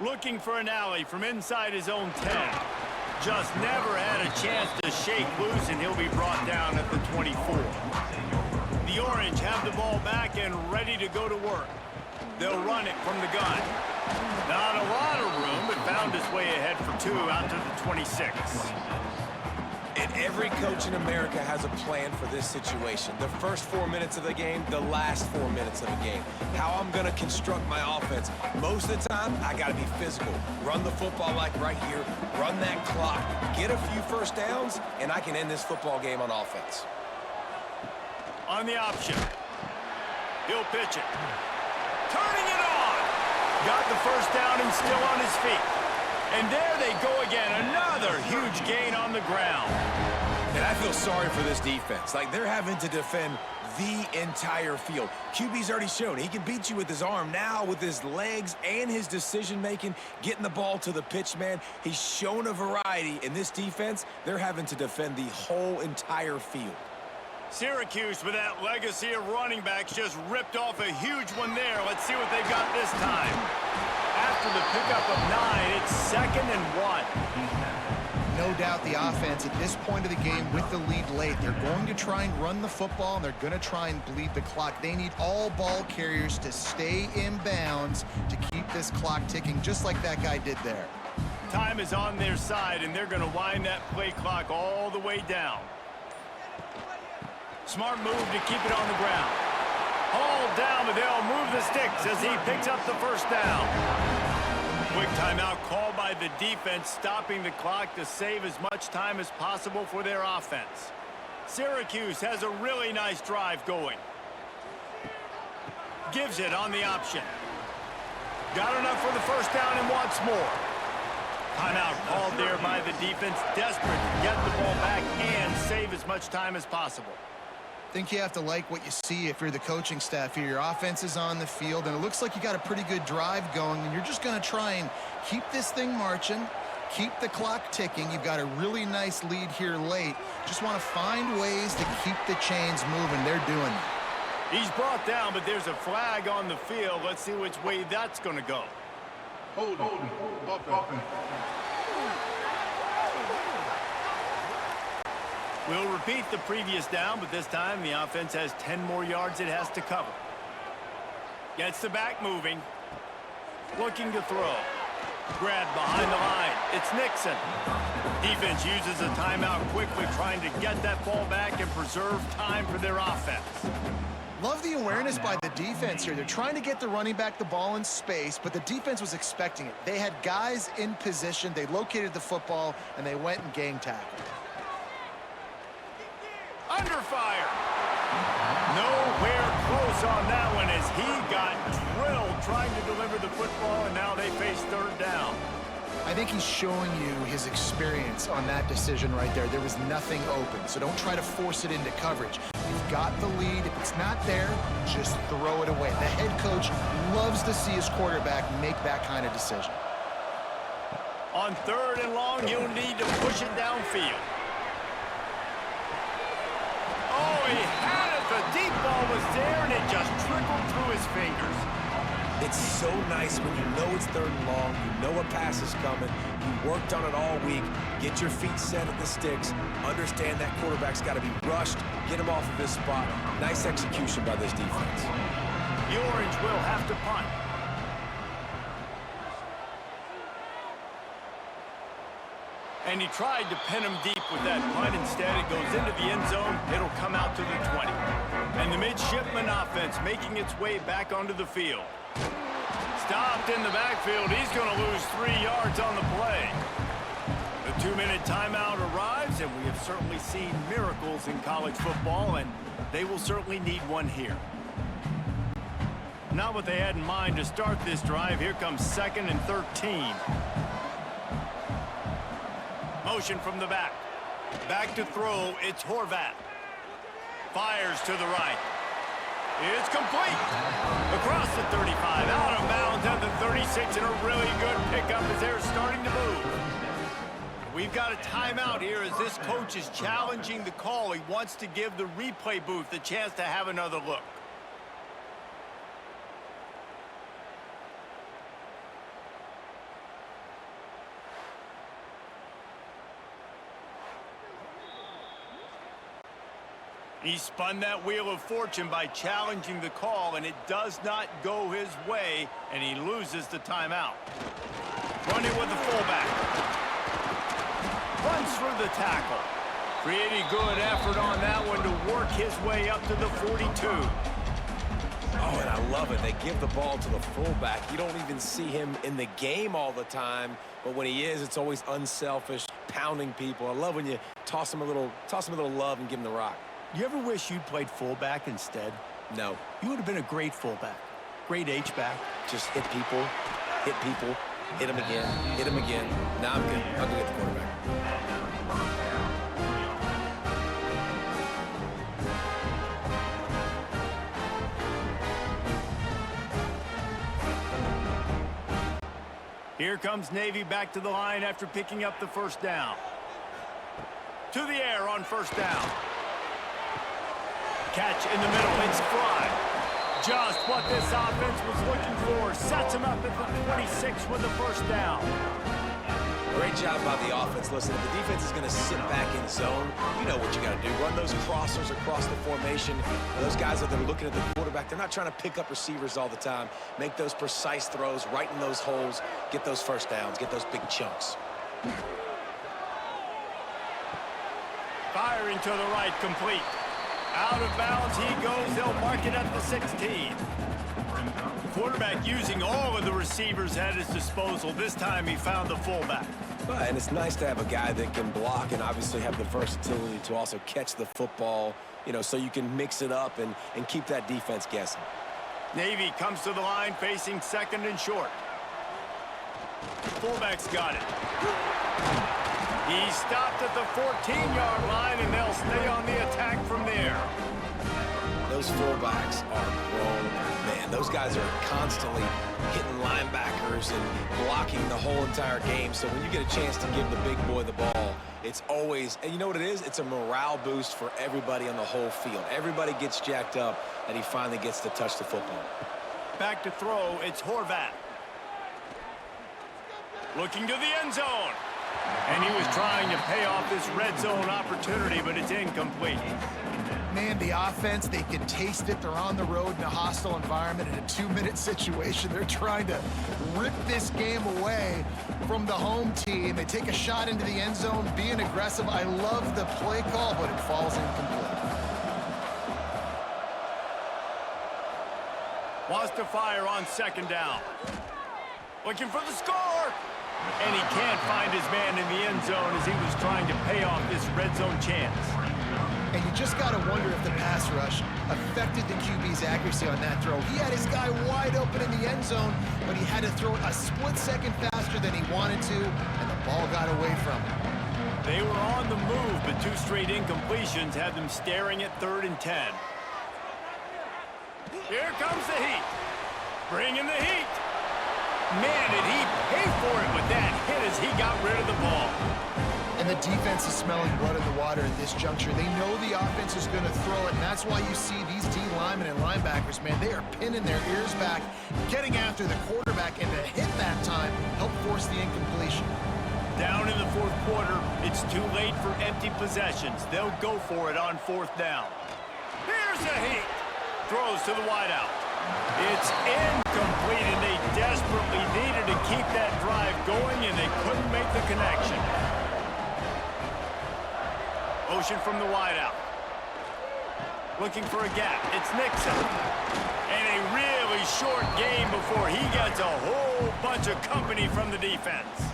Looking for an alley from inside his own 10. Just never had a chance to shake loose, and he'll be brought down at the 24. The Orange have the ball back and ready to go to work. They'll run it from the gun. Not a lot of room, but found his way ahead for 2 out to the 26. And every coach in America has a plan for this situation. The first 4 minutes of the game, the last 4 minutes of the game. How I'm going to construct my offense. Most of the time, I got to be physical. Run the football like right here. Run that clock. Get a few first downs, and I can end this football game on offense. On the option. He'll pitch it. Turning it on. Got the first down and still on his feet. And there they go again. Another huge gain on the ground. And I feel sorry for this defense. Like, they're having to defend the entire field. QB's already shown he can beat you with his arm. Now with his legs and his decision-making, getting the ball to the pitch man, he's shown a variety. In this defense, they're having to defend the whole entire field. Syracuse, with that legacy of running backs, just ripped off a huge one there. Let's see what they got this time. After the pickup of 9, it's 2nd and 1. No doubt the offense at this point of the game with the lead late, they're going to try and run the football, and they're going to try and bleed the clock. They need all ball carriers to stay in bounds to keep this clock ticking, just like that guy did there. Time is on their side, and they're going to wind that play clock all the way down. Smart move to keep it on the ground. Hauled down, but they'll move the sticks as he picks up the first down. Quick timeout called by the defense, stopping the clock to save as much time as possible for their offense. Syracuse has a really nice drive going. Gives it on the option. Got enough for the first down and wants more. Timeout called there by the defense, desperate to get the ball back and save as much time as possible. I think you have to like what you see if you're the coaching staff here. Your offense is on the field, and it looks like you got a pretty good drive going, and you're just going to try and keep this thing marching, keep the clock ticking. You've got a really nice lead here late. Just want to find ways to keep the chains moving. They're doing that. He's brought down, but there's a flag on the field. Let's see which way that's going to go. Hold offense. We'll repeat the previous down, but this time the offense has 10 more yards it has to cover. Gets the back moving. Looking to throw. Grabbed behind the line. It's Nixon. Defense uses a timeout quickly, trying to get that ball back and preserve time for their offense. Love the awareness by the defense here. They're trying to get the running back the ball in space, but the defense was expecting it. They had guys in position. They located the football, and they went and gang tackled. Under fire. Nowhere close on that one as he got drilled trying to deliver the football, and now they face 3rd down. I think he's showing you his experience on that decision right there. There was nothing open, so don't try to force it into coverage. You've got the lead. If it's not there, just throw it away. The head coach loves to see his quarterback make that kind of decision. On 3rd and long, he'll need to push it downfield. Oh, he had it. The deep ball was there, and it just trickled through his fingers. It's so nice when you know it's 3rd and long, you know a pass is coming, you worked on it all week, get your feet set at the sticks, understand that quarterback's got to be rushed, get him off of his spot. Nice execution by this defense. The Orange will have to punt. And he tried to pin him deep with that punt. Instead, it goes into the end zone. It'll come out to the 20. And the Midshipmen offense making its way back onto the field. Stopped in the backfield. He's going to lose 3 yards on the play. The 2-minute timeout arrives, and we have certainly seen miracles in college football, and they will certainly need one here. Not what they had in mind to start this drive. Here comes 2nd and 13. Motion from the back. Back to throw. It's Horvath. Fires to the right. It's complete. Across the 35. Out of bounds at the 36. And a really good pickup as they're starting to move. We've got a timeout here as this coach is challenging the call. He wants to give the replay booth the chance to have another look. He spun that wheel of fortune by challenging the call, and it does not go his way, and he loses the timeout. Running with the fullback. Runs through the tackle. Pretty good effort on that one to work his way up to the 42. Oh, and I love it. They give the ball to the fullback. You don't even see him in the game all the time, but when he is, it's always unselfish, pounding people. I love when you toss him a little love and give him the rock. You ever wish you'd played fullback instead? No. You would have been a great fullback. Great H-back. Just hit people, hit them again, hit them again. Now I'm good. I'll go get the quarterback. Here comes Navy back to the line after picking up the first down. To the air on first down. Catch in the middle, it's Fry. Just what this offense was looking for. Sets him up at the 26 with the first down. Great job by the offense. Listen, if the defense is going to sit back in zone, you know what you got to do. Run those crossers across the formation. Those guys that are looking at the quarterback, they're not trying to pick up receivers all the time. Make those precise throws, right in those holes, get those first downs, get those big chunks. Firing to the right, complete. Out of bounds he goes. They'll mark it at the 16. Quarterback using all of the receivers at his disposal. This time he found the fullback. And it's nice to have a guy that can block and obviously have the versatility to also catch the football, you know, so you can mix it up and keep that defense guessing. Navy comes to the line facing 2nd and short. Fullback's got it. He stopped at the 14-yard line, and they'll stay on the attack from there. Those fullbacks are grown, man. Those guys are constantly hitting linebackers and blocking the whole entire game. So when you get a chance to give the big boy the ball, it's always, and you know what it is? It's a morale boost for everybody on the whole field. Everybody gets jacked up, and he finally gets to touch the football. Back to throw, it's Horvath. Looking to the end zone. And he was trying to pay off this red zone opportunity, but it's incomplete. Man, the offense, they can taste it. They're on the road in a hostile environment in a 2-minute situation. They're trying to rip this game away from the home team. They take a shot into the end zone, being aggressive. I love the play call, but it falls incomplete. Wants to fire on 2nd down. Looking for the score. And he can't find his man in the end zone as he was trying to pay off this red zone chance. And you just got to wonder if the pass rush affected the QB's accuracy on that throw. He had his guy wide open in the end zone, but he had to throw it a split second faster than he wanted to, and the ball got away from him. They were on the move, but 2 straight incompletions had them staring at 3rd and 10. Here comes the heat. Bringing the heat. Man, did he pay for it with that hit as he got rid of the ball. And the defense is smelling blood in the water at this juncture. They know the offense is going to throw it, and that's why you see these D linemen and linebackers, man, they are pinning their ears back, getting after the quarterback, and to hit that time, help force the incompletion. Down in the 4th quarter, it's too late for empty possessions. They'll go for it on 4th down. Here's the heat. Throws to the wideout. It's incomplete, and they desperately needed to keep that drive going, and they couldn't make the connection. Motion from the wideout. Looking for a gap. It's Nixon. And a really short game before he gets a whole bunch of company from the defense.